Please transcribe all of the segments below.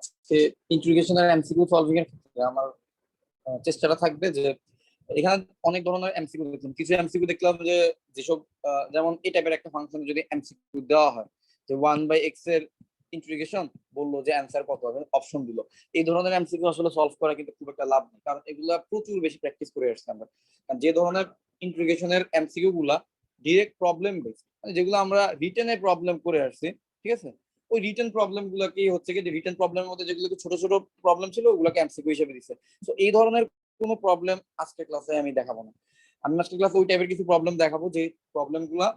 আজকে ইন্টিগ্রেশন আর MCQ solving এর ক্ষেত্রে আমার চেষ্টাটা থাকবে যে এখানে অনেক ধরনের এমসিকিউ দেখলাম। কিছু এমসিকিউ দেখলাম যে যেসব যেমন এই টাইপের একটা ফাংশন যদি এমসিকিউ দেওয়া হয় যে 1/x এর ইন্টিগ্রেশন, বললো যে অ্যান্সার কত হবে, অপশন দিল। এই ধরনের এমসিকিউ আসলে সলভ করা কিন্তু খুব একটা লাভ নেই, কারণ এগুলা প্রচুর বেশি প্র্যাকটিস করে আসছে আমরা। কারণ যে ধরনের ইন্টিগ্রেশনের এমসিকিউ গুলা ডিরেক্ট প্রবলেম বেস, যেগুলো আমরা রিটেনে প্রবলেম করে আসছি, ঠিক আছে, ওই রিটেন প্রবলেম গুলাকে হচ্ছে কি, যে রিটেন প্রবলেমের মধ্যে যেগুলো ছোট ছোট প্রবলেম ছিল ওগুলোকে এমসিকিউ হিসেবে দিচ্ছে। তো এই ধরনের কোনো প্রবলেম আজকে ক্লাসে আমি দেখাবো না। আমি আজকে ক্লাসে ওই টাইপের কিছু প্রবলেম দেখাবো যে প্রবলেম গুলা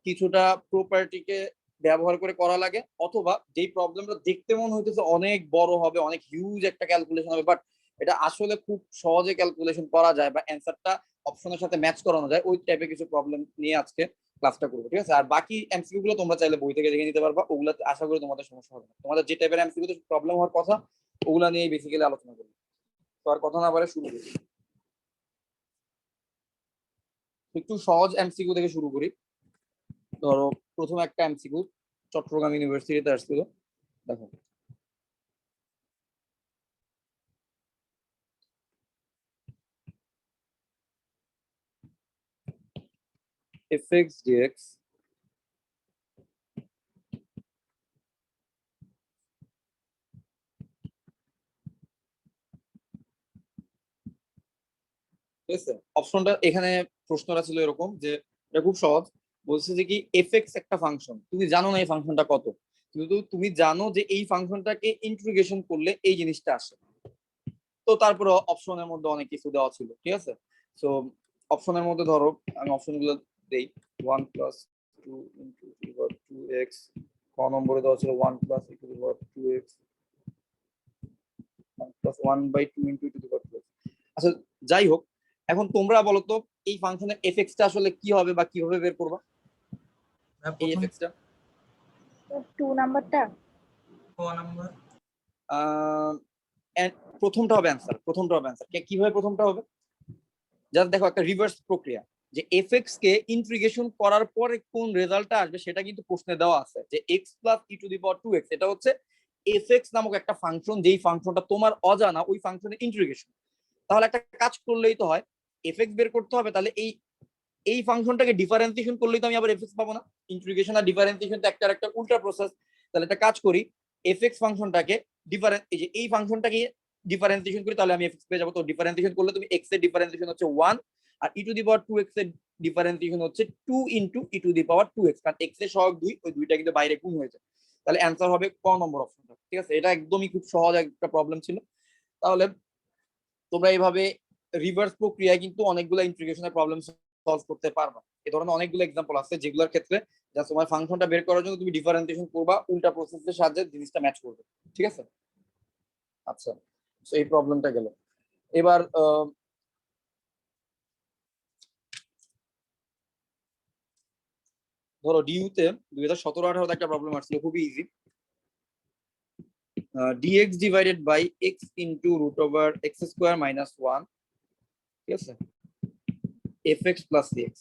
কিছুটা প্রপার্টিকে ব্যবহার করে করা লাগে, অথবা যেই প্রবলেমটা দেখতে মনে হইতেছে অনেক বড় হবে, অনেক হিউজ একটা ক্যালকুলেশন হবে, বাট এটা আসলে খুব সহজে ক্যালকুলেশন করা যায় বা অ্যান্সারটা অপশনের সাথে ম্যাচ করানো যায়, ওই টাইপের কিছু প্রবলেম নিয়ে আজকে ক্লাসটা করবো, ঠিক আছে। আর বাকি এমসিকিউ গুলো তোমরা চাইলে বই থেকে দেখে নিতে পারবা, ওগুলাতে আশা করি তোমাদের সমস্যা হবে না। তোমাদের যে টাইপের এমসিকিউ প্রবলেম হওয়ার কথা ওগুলা নিয়ে বেসিক্যালি আলোচনা করবো। তো আর কথা না বলে শুরু করি। একটু সহজ এমসিকিউ থেকে শুরু করি। ধরো প্রথম একটা এমসিকিউ চট্টগ্রাম ইউনিভার্সিটিতে আসছিল, দেখো fx dx ঠিক আছে। অপশনটা এখানে প্রশ্নটা ছিল এরকম যে এটা খুব সহজ, বলছে যে কি এফএক্স একটা ফাংশন, তুমি জানো না এই ফাংশনটা কত, কিন্তু তুমি জানো যে এই ফাংশনটাকে ইন্টিগ্রেশন করলে এই জিনিসটা আসে। তো তারপরে অপশনের মধ্যে অনেক কিছু দেওয়া ছিল, ঠিক আছে। সো অপশনের মধ্যে ধরো আমি অপশনগুলো দেই, 1 plus 2 into two the power 2x, ক নম্বরে দেওয়া ছিল 1 plus two the power 2x plus 1/2 into two the power 2x। আচ্ছা যাই হোক, এখন তোমরা বলো তো এই ফাংশনের এফএক্সটা আসলে কি হবে বা কিভাবে বের করবা এই এফএক্সটা? 2 নাম্বারটা, ক নাম্বার, প্রথমটা হবে অ্যান্সার, প্রথমটা হবে অ্যান্সার। কিভাবে প্রথমটা হবে? জাস্ট দেখো একটা রিভার্স প্রক্রিয়া, যে এফএক্স কে ইন্টিগ্রেশন করার পরে কোন রেজাল্টটা আসবে সেটা কিন্তু প্রশ্নে দেওয়া আছে, যে x plus E two the power 2x, এটা হচ্ছে এফএক্স নামক একটা ফাংশন, যেই ফাংশনটা তোমার অজানা ওই ফাংশনের ইন্টিগ্রেশন। তাহলে একটা কাজ করলেই তো হয়, এফএক্স বের করতে হবে, তাহলে এই ফাংশনটাকে ডিফারেন্সিয়েশন করলেই তো আমি আবার এফএক্স পাবো না। ইন্টিগ্রেশন আর ডিফারেন্সিয়েশন তো একটা উল্টা প্রসেস। তাহলে একটা কাজ করি, এফএক্স ফাংশনটাকে এই ফাংশনটাকে ডিফারেন্সিয়েশন করি, তাহলে আমি এফএক্স পেয়ে যাবো। তো ডিফারেন্সিয়েশন করলে তুমি এক্স এর ডিফারেন্সিয়েশন হচ্ছে 1, আর ই টু দি পাওয়ার 2x এর ডিফারেন্সিয়েশন হচ্ছে 2 into E two the power 2x, কারণ x এর সহগ 2, ওই দুইটা কিন্তু বাইরে গুণ হয়ে যায়। তাহলে অ্যান্সার হবে ক নম্বর অপশনটা, ঠিক আছে। এটা একদমই খুব সহজ একটা প্রবলেম ছিল। তাহলে তোমরা এইভাবে রিভার্স প্রক্রিয়ায় কিন্তু অনেকগুলো ইন্টিগ্রেশনের প্রবলেম সলভ করতে পারবা। এই ধরনের অনেকগুলো এক্সাম্পল আছে যেগুলোর ক্ষেত্রে যা তোমার ফাংশনটা বের করার জন্য তুমি ডিফারেন্সিয়েশন করবা, উল্টা প্রসেসের সাহায্যে জিনিসটা ম্যাচ করবে, ঠিক আছে। আচ্ছা, তো এই প্রবলেমটা গেল। এবার ধরো ডিইউতে 2017-18 একটা প্রবলেম আসছিল, খুবই easy. dx divided by x into root over x square minus 1, ঠিক আছে, fx প্লাস cx।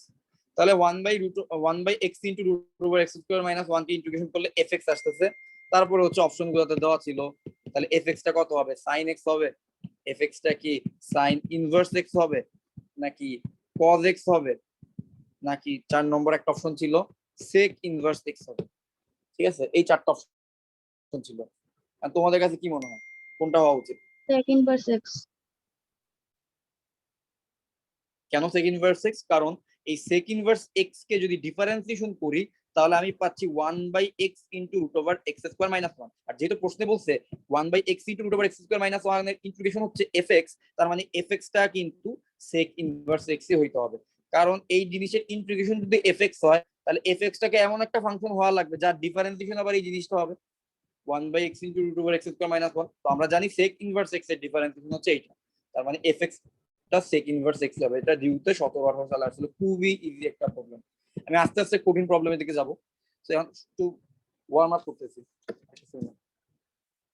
তাহলে 1/x into root over x square minus 1 কে ইন্টিগ্রেশন করলে fx আসতেছে। তারপরে হচ্ছে অপশনগুলোতে দেওয়া ছিল, তাহলে fx টা কত হবে? sin x হবে। fx টা কি sin ইনভার্স x হবে, নাকি cos x হবে, নাকি 4 নম্বর একটা অপশন ছিল sec ইনভার্স x হবে, ঠিক আছে। এই চারটা অপশন ছিল। আর তোমাদের কাছে কি মনে হয় কোনটা হওয়া উচিত? sec inverse x। কেন sec ইনভার্স x? কারণ এই sec ইনভার্স x কে যদি ডিফারেন্সিয়েশন করি তাহলে আমি পাচ্ছি 1/x into root over x square minus 1। আর যেহেতু প্রশ্নে বলছে 1/x into root over x square minus 1 এর ইন্টিগ্রেশন হচ্ছে fx, তার মানে fx টা কিন্তু sec ইনভার্স x এ হইতে হবে। কারণ এই জিনিসের ইন্টিগ্রেশন যদি fx হয় তাহলে fx টাকে এমন একটা ফাংশন হওয়া লাগবে যার ডিফারেন্সিয়েশন আবার এই জিনিসটা হবে 1/x into root over x square minus 1। তো আমরা জানি sec ইনভার্স x এর ডিফারেন্সিয়েশন হচ্ছে এইটা, তার মানে fx sec ইনভার্স x হবে। এটা ডিউতে 17-18 সালে আসলে খুবই ইজি একটা প্রবলেম। আমি আস্তে আস্তে কঠিন প্রবলেমের দিকে যাব, তো এখন একটু ওয়ার্ম আপ করতেছি।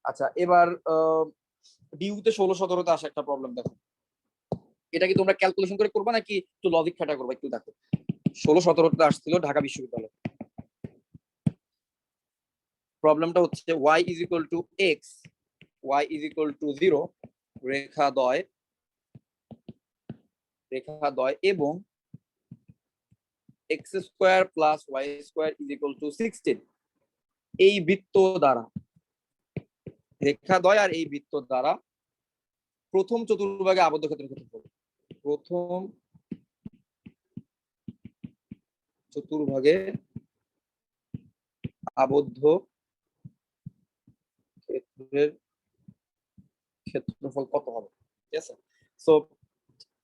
আচ্ছা, এবার ডিউতে 16-17-তে আসা একটা প্রবলেম দেখো। এটা কি তোমরা ক্যালকুলেশন করে করবা নাকি একটু লজিক খাটা করবা? একটু দেখো, 16-17-তে আসছিল ঢাকা বিশ্ববিদ্যালয়। প্রবলেমটা হচ্ছে y is equal two x y is equal to 0 রেখাদ্বয় এবং x square plus y square is equal to 16 এই বৃত্ত দ্বারা রেখাদ্বয় আর এই বৃত্ত দ্বারা প্রথম চতুর্ভাগে আবদ্ধ ক্ষেত্রের ক্ষেত্রফল প্রথম চতুর্ভাগে আবদ্ধ ক্ষেত্রের ক্ষেত্রফল কত হবে, ঠিক আছে? সো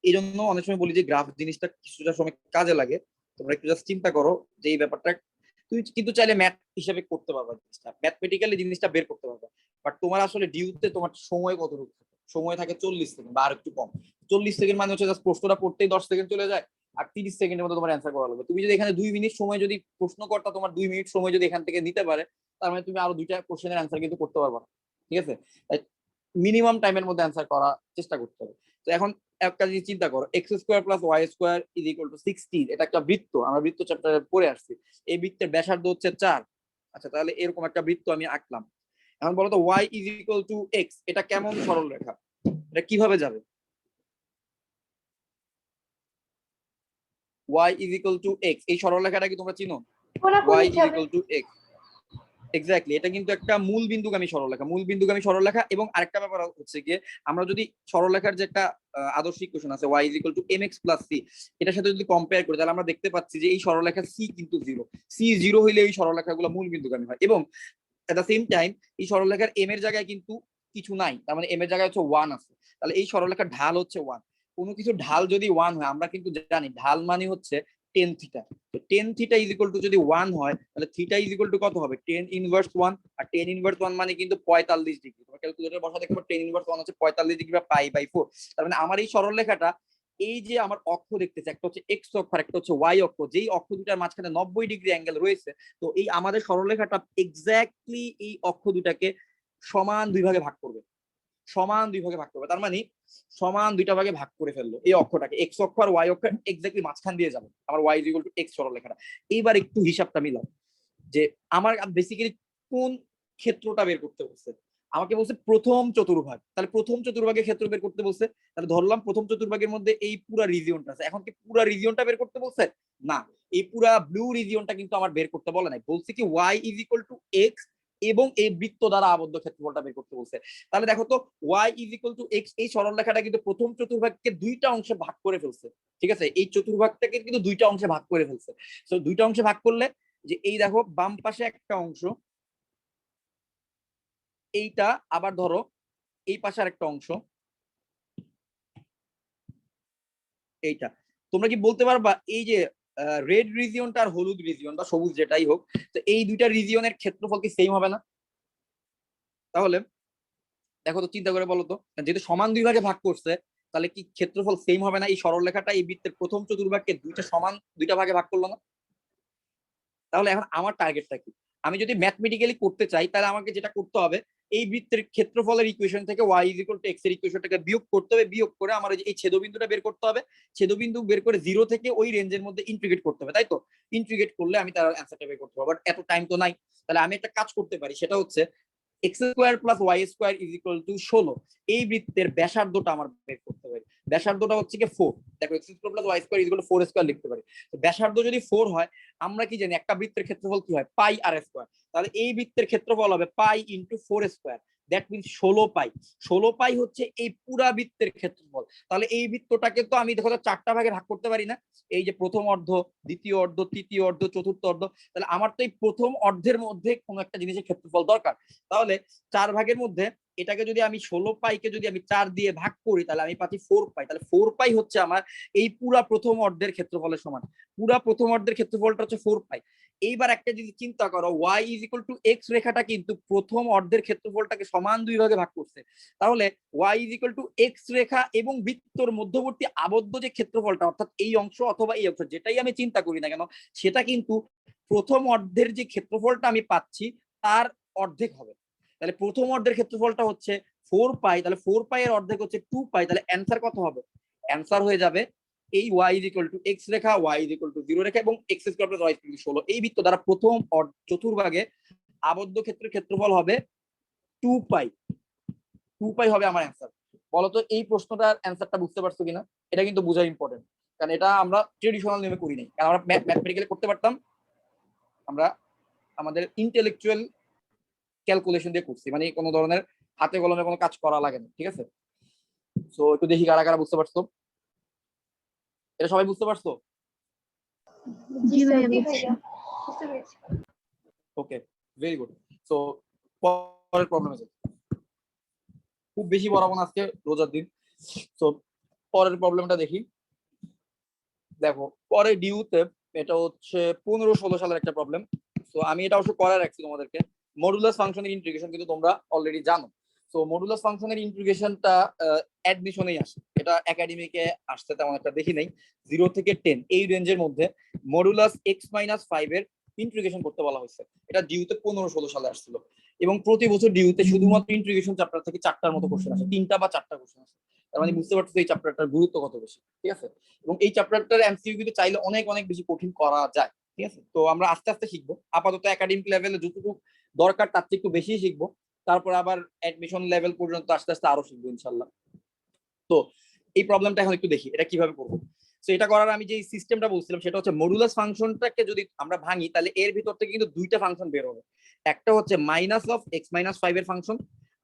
এই জন্য অনেক সময় বলি যে গ্রাফ জিনিসটা কিছুটা সময় কাজে লাগে। তোমরা একটু জাস্ট চিন্তা করো যে এই ব্যাপারটা তুমি কিন্তু চাইলে ম্যাথ হিসেবে করতে পারবা, জিনিসটা ম্যাথমেটিক্যালি জিনিসটা বের করতে পারবা, বাট তোমার আসলে ডিউতে তোমার সময় কতটুকু সময় থাকে 40 সেকেন্ড বা আর একটু কম। 40 সেকেন্ড মানে হচ্ছে জাস্ট প্রশ্নটা পড়তেই 10 সেকেন্ড চলে যায়, আর 30 সেকেন্ডের মধ্যে তোমার অ্যান্সার করা লাগবে। তুমি যদি এখানে 2 মিনিট সময় যদি প্রশ্ন করতে তোমার 2 মিনিট সময় যদি এখান থেকে নিতে পারে, তার মানে তুমি আরো 2টা কোশ্চেনের অ্যান্সার কিন্তু করতে পারবা না, ঠিক আছে? মিনিমাম টাইমের মধ্যে অ্যান্সার করার চেষ্টা করতে হবে। তো এখন একটা জিনিস চিন্তা করো, x square plus y square is equal two 16। এটা একটা বৃত্ত, আমরা বৃত্ত চ্যাপ্টারে পড়ে আসছি। এই বৃত্তের ব্যাসার্ধ হচ্ছে 4। আচ্ছা, তাহলে এরকম একটা বৃত্ত আমি আঁকলাম। এখন বলো তো y is equal two x, এটা কেমন সরল রেখা, এটা কিভাবে যাবে? y is equal two x, এই সরল রেখাটা কি তোমরা চিনো? y is equal two x, exactly. এটা কিন্তু একটা মূল বিন্দুগামী সরলরেখা। এবং আরেকটা ব্যাপার হচ্ছে গিয়ে আমরা যদি সরলরেখার যে একটা আদর্শ ইকুয়েশন আছে y is equal to mx plus c, এটার সাথে যদি কম্পেয়ার করি তাহলে আমরা দেখতে পাচ্ছি যে এই সরলরেখার c কিন্তু 0, c 0 হইলে এই সরলরেখাগুলো মূল বিন্দুগামী হয়। এবং এট দ্য সেম টাইম এই সরলরেখার m এর জায়গায় কিন্তু কিছু নাই, তার মানে m এর জায়গায় হচ্ছে 1 আছে। তাহলে এই সরলরেখার ঢাল হচ্ছে 1। কোনো কিছু ঢাল যদি 1 হয়, আমরা কিন্তু জানি ঢাল মানে হচ্ছে tan থিটা। তো tan theta is equal two যদি 1 হয়, তাহলে থিটা ইজ ইকুয়াল টু কত হবে? tan inverse 1। আর tan ইনভার্স 1 মানে কিন্তু 45 ডিগ্রি। তোমরা ক্যালকুলেটর বসা দেখবে tan ইনভার্স 1 হচ্ছে 45 ডিগ্রি বা পাই বাই 4। তার মানে আমার এই সরলরেখাটা, এই যে আমার অক্ষ দেখতেছে, একটা হচ্ছে x অক্ষ আর একটা হচ্ছে y অক্ষ, যেই অক্ষ দুটার মাঝখানে 90 ডিগ্রি অ্যাঙ্গেল রয়েছে, তো এই আমাদের সরলরেখাটা এক্স্যাক্টলি এই অক্ষ দুটাকে সমান 2 ভাগে ভাগ করবে, তার মানে সমান 2টা ভাগে ভাগ করে ফেললো এই অক্ষটাকে, x অক্ষ আর y অক্ষ এক্স্যাক্টলি মাঝখান দিয়ে যাবে আমার y is equal two x সরলরেখাটা। এইবার একটু হিসাবটা মিলাও যে আমার বেসিক্যালি কোন ক্ষেত্রটা বের করতে বলছে। আমাকে বলছে প্রথম চতুর্ভাগ, তাহলে প্রথম চতুর্ভাগের ক্ষেত্র বের করতে বলছে। তাহলে ধরলাম প্রথম চতুর্ভাগের মধ্যে এই পুরা রিজিয়নটা আছে। এখন কি পুরা রিজিয়নটা বের করতে বলছে? না, এই পুরা ব্লু রিজিয়নটা কিন্তু আমার বের করতে বলে নাই, বলছে কি y is equal two x এবং এই বৃত্ত দ্বারা আবদ্ধ ক্ষেত্রফলটা বের করতে বলছে। তাহলে দেখো তো y is equal two x, এই সরলরেখাটা কিন্তু প্রথম চতুর্ভাগকে 2টা অংশে ভাগ করে ফেলছে, ঠিক আছে? এই চতুর্ভাগটাকে কিন্তু 2টা অংশে ভাগ করে ফেলছে। তো 2টা অংশে ভাগ করলে যে এই দেখো বাম পাশে একটা অংশ, এইটা আবার ধরো এই পাশে আরেকটা অংশ, এইটা। তোমরা কি বলতে পারবা এই যে রেড রিজিয়নটা আর হলুদ রিজিয়ন বা সবুজ যেটাই হোক, তো এই দুইটা রিজিয়নের ক্ষেত্রফল কি সেম হবে না? তাহলে দেখো তো, চিন্তা করে বলো তো, যেহেতু সমান 2 ভাগে ভাগ করছে, তাহলে কি ক্ষেত্রফল সেম হবে না? এই সরলরেখাটা এই বৃত্তের প্রথম চতুর্ভাগকে 2টা সমান 2টা ভাগে ভাগ করলো না? তাহলে এখন আমার টার্গেটটা কি? আমি যদি ম্যাথমেটিক্যালি করতে চাই, তাহলে আমাকে যেটা করতে হবে, এই বৃত্তের ক্ষেত্রফলের ইকুয়েশন থেকে y is equal two x এর ইকুয়েশনটাকে বিয়োগ করতে হবে, বিয়োগ করে আমার এই ছেদবিন্দুটা বের করতে হবে, ছেদবিন্দু বের করে 0 থেকে ওই রেঞ্জের মধ্যে ইন্টিগ্রেট করতে হবে, তাই তো? ইন্টিগ্রেট করলে আমি তার অ্যান্সারটা বের করতে পারবো, বাট এত টাইম তো নাই। তাহলে আমি একটা কাজ করতে পারি, সেটা হচ্ছে x square plus y square is equal two 16। এই বৃত্তের ব্যাসার্ধটা আমার বের করতে পারি। ব্যাসার্ধটা হচ্ছে কি 4। দেখো x square plus y square is equal two 4 square লিখতে পারি। তো ব্যাসার্ধ যদি 4 হয়, আমরা কি জানি একটা বৃত্তের ক্ষেত্রফল কি হয়? পাই আর স্কয়ার। তাহলে এই বৃত্তের ক্ষেত্রফল হবে পাই ইনটু 4 স্কয়ার, দ্যাট মিন্স 16 পাই। 16 পাই হচ্ছে এই পুরা বৃত্তের ক্ষেত্রফল। তাহলে এই বৃত্তটাকে তো আমি দেখো 4টা ভাগে ভাগ করতে পারি না? এই যে প্রথম অর্ধ, দ্বিতীয় অর্ধ, তৃতীয় অর্ধ, চতুর্থ অর্ধ। তাহলে আমার তো এই প্রথম অর্ধের মধ্যে কোনো একটা জিনিসের ক্ষেত্রফল দরকার। তাহলে 4 ভাগের মধ্যে এটাকে যদি আমি 16 পাইকে যদি আমি 4 দিয়ে ভাগ করি, তাহলে আমি পাচ্ছি 4 পাই। তাহলে 4 পাই হচ্ছে আমার এই পুরা প্রথম অর্ধের ক্ষেত্রফলের সমান। পুরা প্রথম অর্ধের ক্ষেত্রফলটা হচ্ছে 4 পাই। এইবার একটা যদি চিন্তা করো, y is equal two x রেখাটা কিন্তু প্রথম অর্ধের ক্ষেত্রফলটাকে সমান 2 ভাগে ভাগ করছে। তাহলে y is equal two x রেখা এবং বৃত্তর মধ্যবর্তী আবদ্ধ যে ক্ষেত্রফলটা, অর্থাৎ এই অংশ অথবা এই অংশ, যেটাই আমি চিন্তা করি না কেন, সেটা কিন্তু প্রথম অর্ধের যে ক্ষেত্রফলটা আমি পাচ্ছি তার অর্ধেক হবে। তাহলে প্রথম অর্ধের ক্ষেত্রফলটা হচ্ছে 4 পাই, তাহলে 4 পাই এর অর্ধেক হচ্ছে 2 পাই। তাহলে অ্যান্সার কত হবে? অ্যান্সার হয়ে যাবে এই y is equal two x Rekha, y is equal two 0 রেখা এবং x square plus y equal to 16। এই বৃত্ত দ্বারা প্রথম চতুর্ভাগে আবদ্ধ ক্ষেত্রের ক্ষেত্রফল হবে 2 পাই। 2 পাই হবে আমার অ্যান্সার। বলতো এই প্রশ্নটার অ্যান্সারটা বুঝতে পারছো কিনা? এটা কিন্তু বোঝা ইম্পর্টেন্ট, কারণ এটা আমরা ট্রেডিশনাল নিয়মে করি নাই, কারণ আমরা ম্যাথমেটিক্যালি করতে পারতাম, আমরা আমাদের ইন্টেলেকচুয়াল ক্যালকুলেশন দিয়ে করছি, মানে কোনো ধরনের হাতে কলমে কোনো কাজ করা লাগে না, ঠিক আছে? সো একটু দেখি কারা কারা বুঝতে পারছো, এটা সবাই বুঝতে পারছো? জি ভাইয়া জি বুঝছি। ভাইয়া, বুঝতে পেরেছি। ওকে, ভেরি গুড। সো পরের প্রবলেমে যাই, খুব বেশি বরাবর আজকে রোজার দিন। সো পরের প্রবলেমটা দেখি। দেখো পরে ডিউতে এটা হচ্ছে 15-16 সালের একটা প্রবলেম। তো আমি এটা অবশ্য করার রাখছি তোমাদেরকে। মডুলাস ফাংশনের ইন্টিগ্রেশন কিন্তু তোমরা অলরেডি জানো। তো মডুলাস ফাংশনের ইন্টিগ্রেশনটা অ্যাডমিশনেই আসে, এটা একাডেমিকে আসতে তেমন একটা দেখি নাই। 0 থেকে 10 এই রেঞ্জের মধ্যে মডুলাস x-5 এর ইন্টিগ্রেশন করতে বলা হয়েছে। এটা ডিউতে 15-16 সালে আসছিল, এবং প্রতি বছর ডিউতে শুধুমাত্র ইন্টিগ্রেশন চ্যাপ্টার থেকে 4টার মতো কোশ্চেন আসে, 3টা বা 4টা কোশ্চেন আসে। তার মানে বুঝতে পারছো এই চ্যাপ্টারটার গুরুত্ব কত বেশি, ঠিক আছে? এবং এই চ্যাপ্টারটার এমসিকিউ কিন্তু চাইলে অনেক অনেক বেশি কঠিন করা যায়, ঠিক আছে? তো আমরা আস্তে আস্তে শিখবো, আপাতত একাডেমিক লেভেলে যতটুকু দরকার তার চেয়ে একটু বেশি শিখবো, তারপর আবার অ্যাডমিশন লেভেল পর্যন্ত আস্তে আস্তে আরো শিখবো ইনশাল্লাহ। তো এই প্রবলেমটা এখন একটু দেখি এটা কিভাবে করবো। তো এটা করার আমি যে সিস্টেমটা বলছিলাম সেটা হচ্ছে মডুলাস ফাংশনটাকে যদি আমরা ভাঙি তাহলে এর ভিতর থেকে কিন্তু দুইটা ফাংশন বের হবে। একটা হচ্ছে -x-5 এর ফাংশন,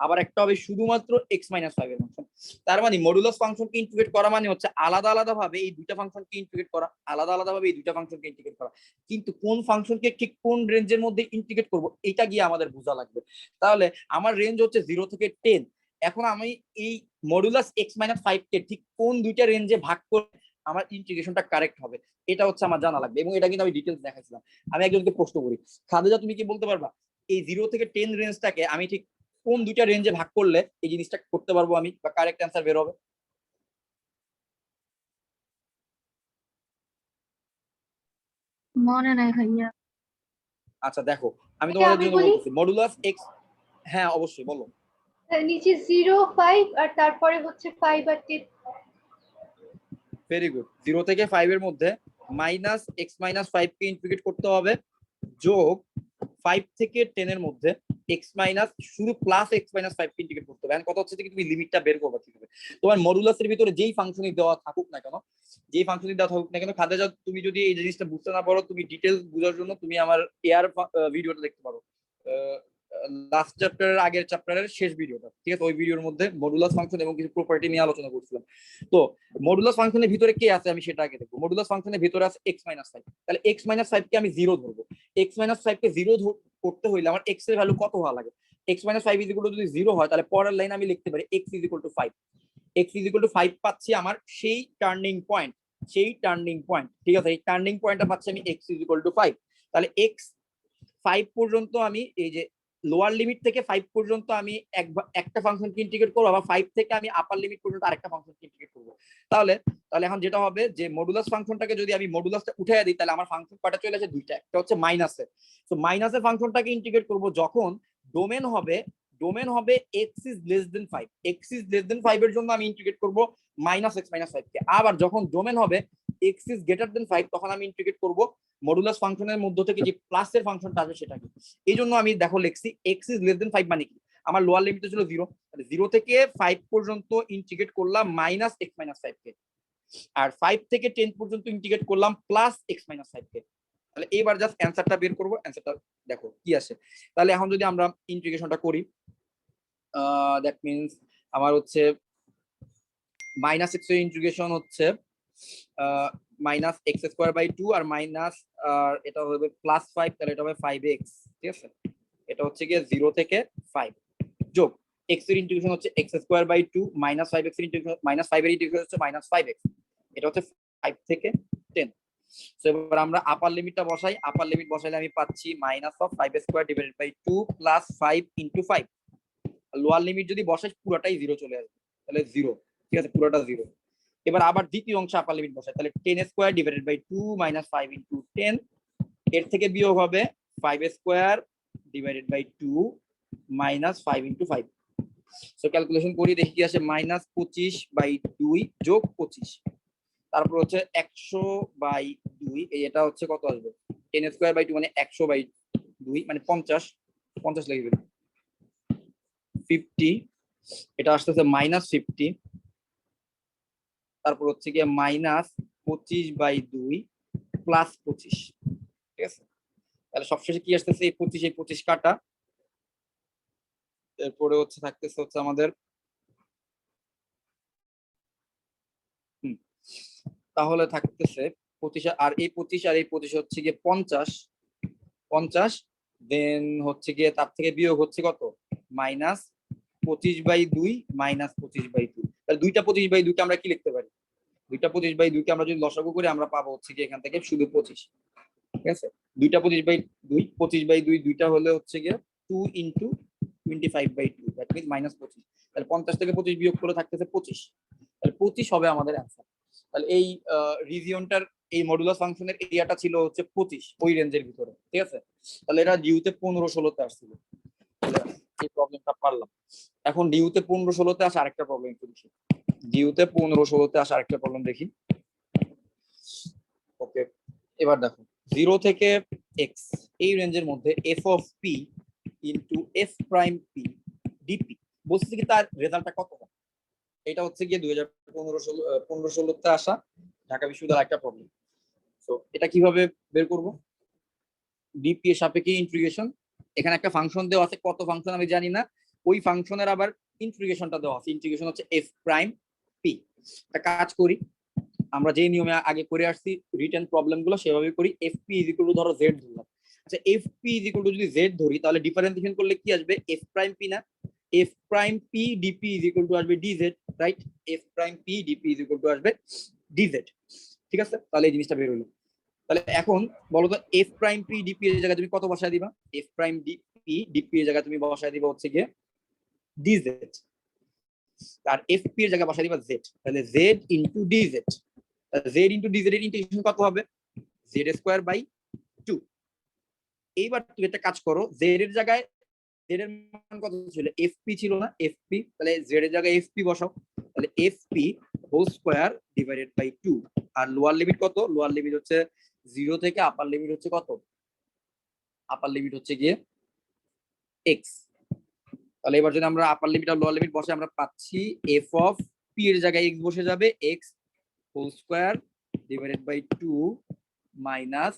আবার একটা হবে শুধুমাত্র x-5 এর ফাংশন। তার মানে মডুলাস ফাংশনকে ইন্টিগ্রেট করা মানে হচ্ছে আলাদা আলাদা ভাবে এই দুইটা ফাংশনকে ইন্টিগ্রেট করা, আলাদা আলাদা ভাবে এই দুইটা ফাংশনকে ইন্টিগ্রেট করা। কিন্তু কোন ফাংশনকে ঠিক কোন রেঞ্জের মধ্যে ইন্টিগ্রেট করব এটা গিয়ে আমাদের বোঝা লাগবে। তাহলে আমার রেঞ্জ হচ্ছে 0 থেকে 10। এখন আমি এই মডুলাস x-5 কে ঠিক কোন দুইটা রেঞ্জে ভাগ করে আমার ইন্টিগ্রেশনটা কারেক্ট হবে এটা হচ্ছে আমার জানা লাগবে, এবং এটা কিন্তু আমি ডিটেলস দেখাইছিলাম। আমি একজনকে প্রশ্ন করি, খাদিজা তুমি কি বলতে পারবা এই 0 থেকে 10 রেঞ্জটাকে আমি ঠিক কোন দুইটা রেঞ্জে ভাগ করলে এই জিনিসটা করতে পারবো আমি, বা কারেক্ট অ্যান্সার বের হবে? মনে নাই ভাইয়া। আচ্ছা দেখো, আমি এটা তোমাদের আমি জন্য বলি? বলতেছি মডুলাস এক্স। হ্যাঁ অবশ্যই বলো। নিচে 0, 5 আর তারপরে হচ্ছে 5 আর 10। Very good. 0 থেকে 5 এর মধ্যে -x-5 কে ইন্টিগ্রেট করতে হবে, যোগ 5 থেকে 10 এর মধ্যে শুধু +x-5 কে ইন্টিগ্রেট করতে হবে। এখন কথা হচ্ছে যে তুমি লিমিটটা বের করবে কিভাবে। তোমার মডুলাসের ভিতরে যেই ফাংশনই দেওয়া থাকুক না কেন, যেই ফাংশনই দেওয়া থাকুক না কেন, খাদিজা তুমি যদি এই জিনিসটা বুঝতে না পারো, তুমি ডিটেইলস বোঝার জন্য তুমি আমার এয়ার ভিডিওটা দেখতে পারো, লাস্ট চ্যাপ্টারের আগের চ্যাপ্টারের শেষ ভিডিওটা, ঠিক আছে? ওই ভিডিওর মধ্যে মডুলাস ফাংশন এবং কিছু প্রপার্টি নিয়ে আলোচনা করছিলাম। তো মডুলাস ফাংশনের ভিতরে কে আছে আমি সেটা আগে দেখবো। মডুলাস ফাংশনের ভিতরে আছে x-5, তাহলে x-5 কে আমি 0 ধরবো। x-5 কে 0 করতে হইলে আমার x এর ভ্যালু কত হওয়া লাগে? x-5 যদি 0 হয় তাহলে পরের লাইন আমি লিখতে পারি x = 5। x = 5 পাচ্ছি আমার সেই টার্নিং পয়েন্ট, ঠিক আছে? এই টার্নিং পয়েন্টটা পাচ্ছি আমি x = 5। তাহলে x 5 পর্যন্ত আমি এই যে লোয়ার লিমিট থেকে 5 পর্যন্ত আমি একটা ফাংশনকে ইন্টিগ্রেট করবো, আবার 5 থেকে আমি আপার লিমিট পর্যন্ত আরেকটা ফাংশনকে ইন্টিগ্রেট করবো। তাহলে এখন যেটা হবে যে মডুলাস ফাংশনটাকে যদি আমি মডুলাসটা উঠাইয়া দিই তাহলে আমার ফাংশন কয়টা চলে আসে? দুইটা। একটা হচ্ছে মাইনাসে, তো মাইনাসের ফাংশনটাকে ইন্টিগ্রেট করব যখন ডোমেন হবে x <5, x <5 এর জন্য আমি ইন্টিগ্রেট করব -x-5 কে। আবার যখন ডোমেন হবে x 5 তখন আমি ইন্টিগ্রেট করব মডুলাস ফাংশনের মধ্য থেকে যে প্লাসের ফাংশনটা আছে সেটাকে। এই জন্য আমি দেখো লিখছি x 5 মানে কি, আমার লোয়ার লিমিট ছিল 0, 0 থেকে 5 পর্যন্ত ইন্টিগ্রেট করলাম -x-5 কে, আর 5 থেকে 10 পর্যন্ত ইন্টিগ্রেট করলাম +x-5 কে। তাহলে এবার জাস্ট অ্যানসারটা বের করব, অ্যানসারটা দেখো কি আসে। তাহলে এখন যদি আমরা ইন্টিগ্রেশনটা করি, দ্যাট মিন্স আমার হচ্ছে -x এর ইন্টিগ্রেশন হচ্ছে -x² আর মাইনাস আর এটা হবে +5, তাহলে এটা হবে 5x, ঠিক আছে? এটা হচ্ছে গিয়ে 0 থেকে 5 যোগ x এর ইন্টিগ্রেশন হচ্ছে x² -5x এর ইন্টিগ্রেশন -5 এর ইন্টিগ্রেশন হচ্ছে -5x, এটা হচ্ছে 5 থেকে 10। সো এবার আমরা আপার লিমিটটা বসাই, আপার লিমিট বসাইলে আমি পাচ্ছি -5² + 5 × 5। লোয়ার লিমিট যদি বসাই পুরোটাই 0 চলে আসবে, তাহলে 0, ঠিক আছে? পুরোটা 0। এবার আবার দ্বিতীয় অংশে আপার লিমিট বসাই, তাহলে 10² - 5 × 10, এর থেকে বিয়োগ হবে 5² / 2 -5 × 5। সো ক্যালকুলেশন করি দেখি কি আসে, -25/2 যোগ 25, তারপর হচ্ছে 100/2, এটা হচ্ছে কত আসবে? 10² / 2 মানে 100/2 মানে 50 লিখে দিলাম, 50 এটা আসতেছে -50, তারপর হচ্ছে গিয়ে -25/2 +25, ঠিক আছে। তাহলে সবশেষে কি আসতেছে, এই 25 কাটা, এরপরে হচ্ছে থাকতেছে হচ্ছে আমাদের তাহলে থাকতেছে 25, আর এই 25 হচ্ছে গিয়ে 50, দেন হচ্ছে গিয়ে তার থেকে বিয়োগ হচ্ছে কত, -25/2 -25/2। তাহলে 2টা 25/2 আমরা কি লিখতে পারি, 2টা 25/2 আমরা যদি লসাগু করি আমরা পাবো হচ্ছে কি এখান থেকে শুধু 25, ঠিক আছে। 2টা 25/2, 25/2 দুইটা হলে হচ্ছে গিয়ে 2 × 25/2, দ্যাট মিন্স -25। তাহলে 50 থেকে 25 বিয়োগ করে থাকতেছে 25, তাহলে 25 হবে আমাদের অ্যান্সার। তাহলে এই রিজিয়নটার এই মডুলাস ফাংশনের এরিয়াটা ছিল হচ্ছে 25, ওই রেঞ্জের ভিতরে, ঠিক আছে। তাহলে এটা ডিউতে 15-16তে আসছিল, এই প্রবলেমটা পারলাম। এখন ডিউতে 15-16তে আসে আরেকটা প্রবলেম একটু দেখি, ডিউতে 15-16তে আসে আরেকটা প্রবলেম দেখি। ওকে, এবার দেখো 0 থেকে x এই রেঞ্জের মধ্যে f of p into f prime p dp বলছে কি তার রেজাল্টটা কত হবে। এটা হচ্ছে গিয়ে 2015-16তে আসা ঢাকা বিশ্ববিদ্যালয়ের একটা প্রবলেম। তো এটা কিভাবে বের করব, ডিপি এর সাপেক্ষে ইন্টিগ্রেশন, এখানে একটা ফাংশন দেওয়া আছে, কত ফাংশন আমি জানি না, ওই ফাংশনের আবার ইন্টিগ্রেশনটা দেওয়া আছে, ইন্টিগ্রেশন হচ্ছে f প্রাইম p। একটা কাজ করি, আমরা যে নিয়মে আগে করে আসছি রিটেন প্রবলেম গুলো সেভাবে করি। fp ইকুয়াল টু ধরো z ধরলাম, আচ্ছা fp ইকুয়াল টু যদি z ধরি তাহলে ডিফারেন্সিয়েশন করলে কি আসবে, f প্রাইম p না, f prime p dp equal to আসবে dz, right, f prime p dp equal to আসবে dz, ঠিক আছে। তাহলে এই জিনিসটা বের হলো। তাহলে এখন বলো তো f প্রাইম p dp এর জায়গায় তুমি কত বসায় দিবা, f প্রাইম dp এর জায়গায় তুমি বসায় দিবা হচ্ছে গিয়ে dz, আর fp এর জায়গায় বসায় দিবা z, তাহলে z into dz, z into dz এর ইন্টিগ্রেশন কত হবে, z²/2। এইবার তুমি একটা কাজ করো, z এর জায়গায় z এর মান কত ছিল, fp ছিল না, fp, তাহলে z এর জায়গায় fp বসাও, তাহলে fp whole square divided by 2, আর লোয়ার লিমিট কত, লোয়ার লিমিট হচ্ছে 0 থেকে আপার লিমিট হচ্ছে কত, আপার লিমিট হচ্ছে গিয়ে x। তাহলে এবার যদি আমরা আপার লিমিট আর লোয়ার লিমিট বসে আমরা পাচ্ছি f অফ p এর জায়গায় x বসে যাবে x whole square divided by 2 minus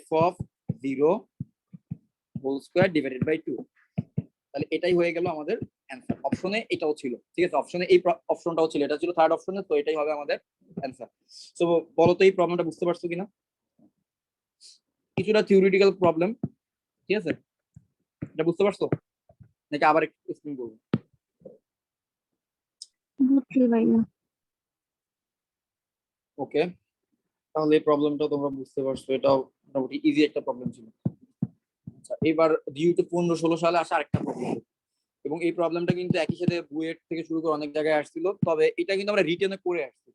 f of 0 whole square divided by 2। তাহলে এটাই হয়ে গেল আমাদের অ্যান্সার। অপশনে এটাও ছিল, ঠিক আছে, অপশনে এই অপশনটাও ছিল, এটা ছিল থার্ড অপশনে, তো এটাই হবে আমাদের অ্যান্সার। সো বলো তো এই প্রবলেমটা বুঝতে পারছো কিনা, কিছুটা থিওরিটিক্যাল প্রবলেম, ঠিক আছে, এটা বুঝতে পারছো নাকি আবার একটু এক্সপ্লেইন করব। বুঝছি ভাইয়া। ওকে, তাহলে এই প্রবলেমটা তোমরা বুঝতে পারছো, এটাও মোটামুটি ইজি একটা প্রবলেম ছিল। আচ্ছা, এবার ডিউতে 15-16 সালে আসা আরেকটা প্রবলেম, এবং এই প্রবলেমটা কিন্তু একই সাথে বুয়েট থেকে শুরু করে অনেক জায়গায় আসছিল, তবে এটা কিন্তু আমরা রিটেনে করে আসছি,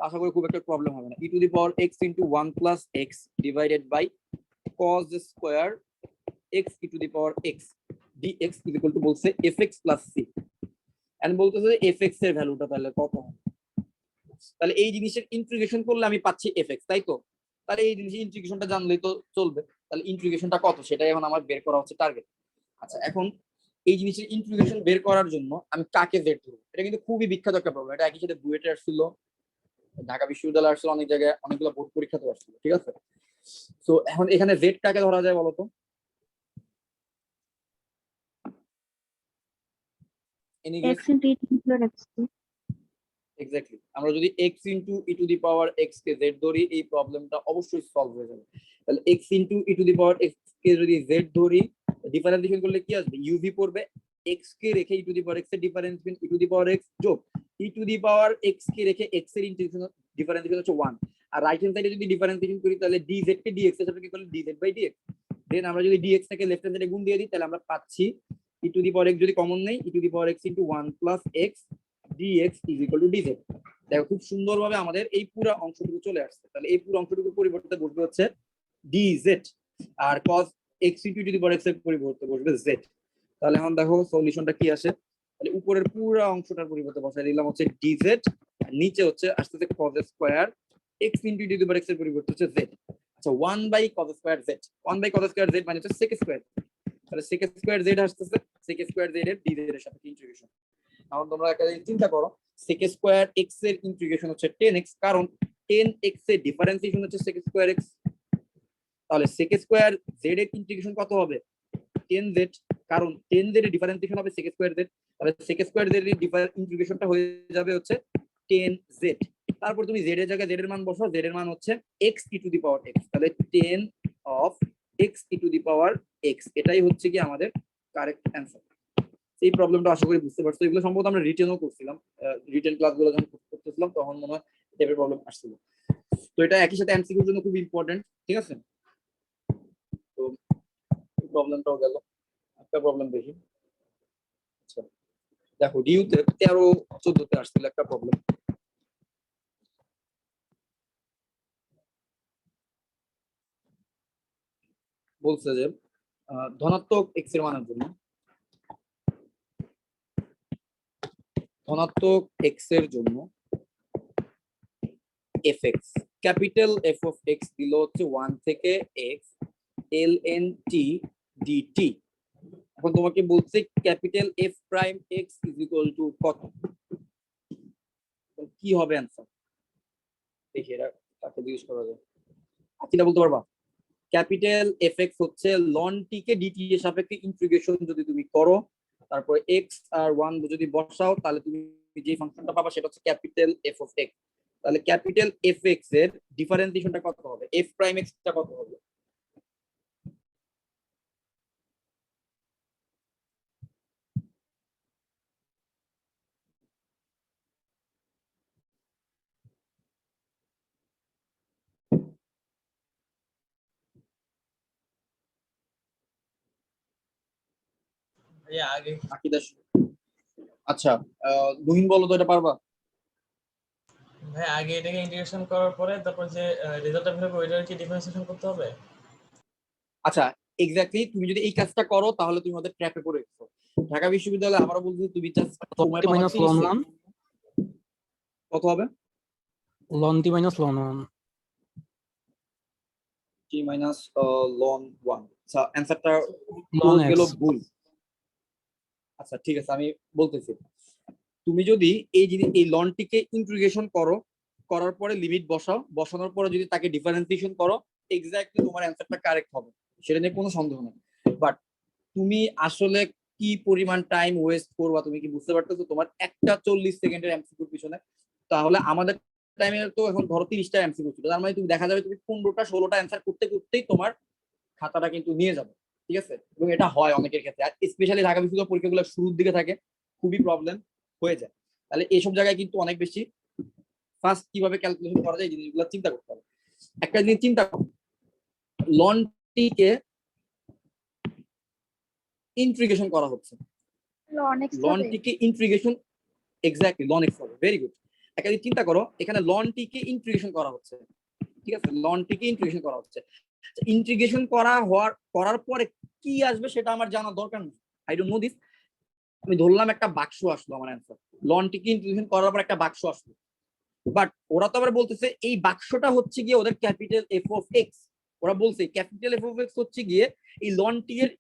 আশা করি খুব একটা প্রবলেম হবে না। e to the power x into 1 plus x divided by cos square x e to the power x dx equal to বলছে fx প্লাস c, এন্ড বলতেছে যে fx এর ভ্যালুটা তাহলে কত হবে। তাহলে এই জিনিসের ইন্টিগ্রেশন করলে আমি পাচ্ছি fx, তাই তো, তাহলে এই জিনিসের ইন্টিগ্রেশনটা জানলেই তো চলবে, তাহলে ইন্টিগ্রেশনটা কত সেটাই এখন আমার বের করা হচ্ছে টার্গেট। আচ্ছা, এখন এই জিনিসের ইন্টিগ্রেশন বের করার জন্য আমি কাকে জেড ধরবো, এটা কিন্তু খুবই বিখ্যাত একটা প্রবলেম, এটা একই সাথে বুয়েটে আসছিল, ঢাকা বিশ্ববিদ্যালয়ে আসছিল, অনেক জায়গায় অনেকগুলো বোর্ড পরীক্ষাতে আসছিল, ঠিক আছে। তো এখন এখানে জেড কাকে ধরা যায় বলতো, any guess? x into e to the power x। Exactly, আমরা যদি x into e to the power x K z ধরি এই প্রবলেমটা অবশ্যই সলভ হয়ে যাবে। তাহলে x into e to the power x কে যদি z ধরি, ডিফারেন্সিয়েশন করলে কি আসবে, uv পড়বে, x কে রেখে e to the power x এর differentiation e to the power x যোগ e to the power x কে রেখে x এর ইন্টিগ্রেশন ডিফারেন্সিয়েশন হচ্ছে 1, আর রাইট হ্যান্ড সাইডে যদি ডিফারেন্সিয়েশন করি তাহলে dz কে dx এর সাথে কি করলে dz/dx, দেন আমরা যদি dx টাকে লেফট হ্যান্ড সাইডে গুণ দিয়ে দিই তাহলে আমরা পাচ্ছি e to the power x যদি কমন নেই e to the power x into 1 plus x dx is equal two dz। দেখো খুব সুন্দরভাবে আমাদের এই পুরো অংশটুকু চলে আসছে, তাহলে এই পুরো অংশটুকুর পরিবর্তে বসবে হচ্ছে dz, আর cos x into e to the power x এর পরিবর্তে বসবে z। তাহলে এখন দেখো সলিউশনটা কি আসে, তাহলে উপরের পুরো অংশটার পরিবর্তে বসাই দিলাম হচ্ছে dz, আর নিচে হচ্ছে আসতেছে cos square x into e to the power x এর পরিবর্তে হচ্ছে z। আচ্ছা, 1/cos square z, 1/cos square z মানে হচ্ছে sec স্কয়ার, তাহলে sec স্কয়ার z আসতেছে, sec স্কয়ার z এর dz এর সাথে ইন্টিগ্রেশন, এখন তোমরা একটা জিনিস চিন্তা করো, sec স্কয়ার x এর ইন্টিগ্রেশন হচ্ছে 10x, কারণ 10x এর ডিফারেন্সিয়েশন হচ্ছে sec স্কয়ার x। তাহলে sec স্কয়ার z এর ইন্টিগ্রেশন কত হবে? 10z, কারণ 10z এর ডিফারেন্সিয়েশন হবে sec স্কয়ার z। তাহলে sec স্কয়ার z এর ইন্টিগ্রেশনটা হয়ে যাবে হচ্ছে 10z। তারপর তুমি z এর জায়গায় z এর মান বসাও, z এর মান হচ্ছে x e to the power x। তাহলে 10 of x e to the power x, এটাই হচ্ছে কি আমাদের কারেক্ট অ্যান্সার। এই প্রবলেমটা আশা করি বুঝতে পারছো। এগুলো সম্ভবত আমরা রিটেনও করছিলাম, রিটেন ক্লাসগুলো যখন করতেছিলাম তখন মনে হয় টাইপের প্রবলেম আসছিল। তো এটা একই সাথে এমসিকিউর জন্য খুব ইম্পর্টেন্ট, ঠিক আছে? তো প্রবলেমটাও গেল, একটা প্রবলেম দেখি। আচ্ছা দেখো, ডিউতে 13-14 আসছিল একটা প্রবলেম। বলছে যে ধনাত্মক x এর মানের জন্য, ধনাত্মক x এর জন্য fx, capital f of x দিল হচ্ছে 1 থেকে x ln t dt। এখন তোমাকে বলছে capital f prime x is equal two কত, কি হবে অ্যান্সার? দেখি এটা কাকে জিজ্ঞেস করা যায়, কিটা বলতে পারবা? ক্যাপিটাল fx হচ্ছে ln t কে dt এর সাপেক্ষে ইন্টিগ্রেশন যদি তুমি করো, তারপর x আর 1 যদি বসাও, তাহলে তুমি যে ফাংশনটা পাবা সেটা হচ্ছে ক্যাপিটাল f of x। তাহলে ক্যাপিটাল fx এর ডিফারেন্সিয়েশনটা কত হবে? f প্রাইম x টা কত হবে? ভাইয়া আগে আকিদা, আচ্ছা দুহিন বলো তো, এটা পারবা? ভাই আগে এটাকে ইন্টিগ্রেশন করার পরে তারপর যে রেজাল্টটা বের হবে ওইটার কি ডিফারেন্সিয়েশন করতে হবে? আচ্ছা এক্স্যাক্টলি, তুমি যদি এই কাজটা করো তাহলে তুমি আমাদের ট্র্যাপে পড়ে গেছো। ঢাকা বিশ্ববিদ্যালয়ে আমারও বলছি তুমি জাস্ট সময় পাবা minus 30 ln সেকেন্ড। 1 কত হবে? ln t minus ln 1 t minus ln 1। আচ্ছা অ্যানসারটা ln x গেল ভুল। আচ্ছা ঠিক আছে, আমি বলতেছি, তুমি যদি এই জিনিস এই লনটিকে ইন্টিগ্রেশন করো, করার পরে লিমিট বসাও, বসানোর পরে যদি তাকে ডিফারেন্সিয়েশন করো, এক্স্যাক্টলি তোমার অ্যানসারটা কারেক্ট হবে, সেটা নিয়ে কোনো সন্দেহ নেই। বাট তুমি আসলে কি পরিমাণ টাইম ওয়েস্ট করবা তুমি কি বুঝতে পারতেছো? তোমার একটা 40 সেকেন্ডের এমসিকিউর পিছনে, তাহলে আমাদের টাইমে তো এখন ধরো 30টা এমসিকিউ ছিল, তার মানে তুমি দেখা যাবে তুমি 15টা 16টা অ্যান্সার করতে করতেই তোমার খাতাটা কিন্তু নিয়ে যাবে, ঠিক আছে? এবং এটা হয় অনেকের ক্ষেত্রে, আর স্পেশালি ঢাকা বিশ্ববিদ্যালয় পরীক্ষাগুলো শুরুর দিকে থাকে, খুবই প্রবলেম হয়ে যায়। তাহলে এইসব জায়গায় কিন্তু অনেক বেশি ফার্স্ট কিভাবে ক্যালকুলেশন করা যায় এই জিনিসগুলো চিন্তা করতে হবে। একটা জিনিস চিন্তা করো, লনটিকে ইন্টিগ্রেশন করা হচ্ছে, ln x হবে লনটিকে ইন্টিগ্রেশন, এক্স্যাক্টলি লন এক্স হবে, ভেরি গুড। একটা জিনিস চিন্তা করো, এখানে লনটিকে ইন্টিগ্রেশন করা হচ্ছে, ঠিক আছে? লনটিকে ইন্টিগ্রেশন করা হচ্ছে, ইন্টিগ্রেশন করার পরে কি আসবে সেটা আমার জানার দরকার নেই, আই ডোন্ট নো দিস। আমি ধরলাম একটা বাক্স আসলো আমার অ্যান্সার, লনটিকে ইন্টিগ্রেশন করার পর একটা বাক্স আসলো, বাট ওরা তো আবার বলতেছে এই বাক্সটা হচ্ছে গিয়ে ওদের ক্যাপিটাল এফ অফ এক্স। ওরা বলছে ক্যাপিটাল এফ অফ এক্স হচ্ছে গিয়ে এই লনটি এর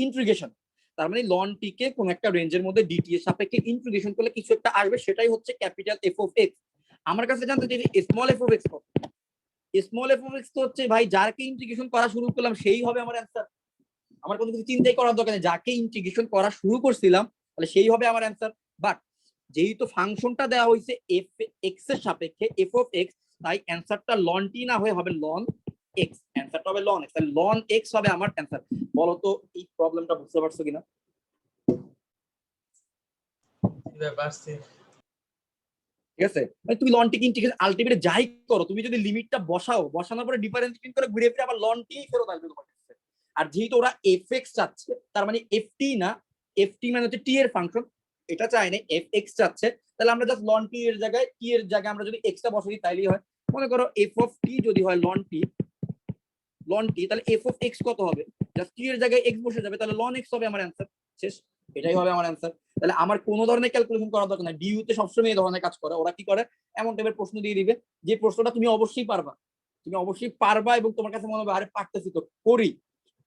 ইন্টিগ্রেশন, তার মানে লনটিকে কোন একটা রেঞ্জের মধ্যে ডিটি এর সাপেক্ষে ইন্টিগ্রেশন করলে কিছু একটা আসবে, সেটাই হচ্ছে ক্যাপিটাল এফ অফ এক্স। আমার কাছে জানতে চাই স্মল এফ অফ এক্স কত? স্মল এফ অফ এক্স তো হচ্ছে ভাই যাকে ইন্টিগ্রেশন করা শুরু করলাম সেই হবে আমার অ্যান্সার, আমার কোনো কিছু চিন্তাই করার দরকার নেই, যাকে ইন্টিগ্রেশন করা শুরু করছিলাম তাহলে সেই হবে আমার অ্যান্সার। বাট যেহেতু ফাংশনটা দেওয়া হয়েছে এফ এক্স এর সাপেক্ষে এফ অফ এক্স, তাই অ্যান্সারটা লন টি না হয়ে হবে লন এক্স, অ্যান্সারটা হবে লন এক্স, তাহলে লন এক্স হবে আমার অ্যান্সার। বলো তো এই প্রবলেমটা বুঝতে পারছো কিনা? পারছি। ঠিক আছে, তুমি লন টি ইন্টিগ্রেশন আলটিমেটলি যাই করো, তুমি যদি লিমিটটা বসাও, বসানোর পরে ডিফারেন্সিয়েশন করে ঘুরে ফিরে আবার লন টি ফেরত আসবে তোমার কাছে। আর যেহেতু ওরা এফ এক্স চাচ্ছে, তার মানে এফ টি না, এফ টি মানে হচ্ছে টি এর ফাংশন, এটা চাই না, এফ এক্স চাচ্ছে, তাহলে আমরা জাস্ট লন টি এর জায়গায় টি এর জায়গায় আমরা যদি এক্স টা বসাই তাইলেই হয়। মনে করো এফ অফ টি যদি হয় লন টি, তাহলে এফ অফ এক্স কত হবে? জাস্ট টি এর জায়গায় এক্স বসে যাবে, তাহলে লন এক্স হবে আমার অ্যান্সার, শেষ, এটাই হবে আমার অ্যান্সার। তাহলে আমার কোনো ধরনের ক্যালকুলেশন করার দরকার নাই, ডিইউ তে সবসময় এই ধরনের কাজ করে। ওরা কি করে, এমন টাইপের প্রশ্ন দিয়ে দিবে যে প্রশ্নটা তুমি অবশ্যই পারবা, তুমি অবশ্যই পারবা এবং তোমার কাছে মনে হবে আরে পারতেছি তো করি,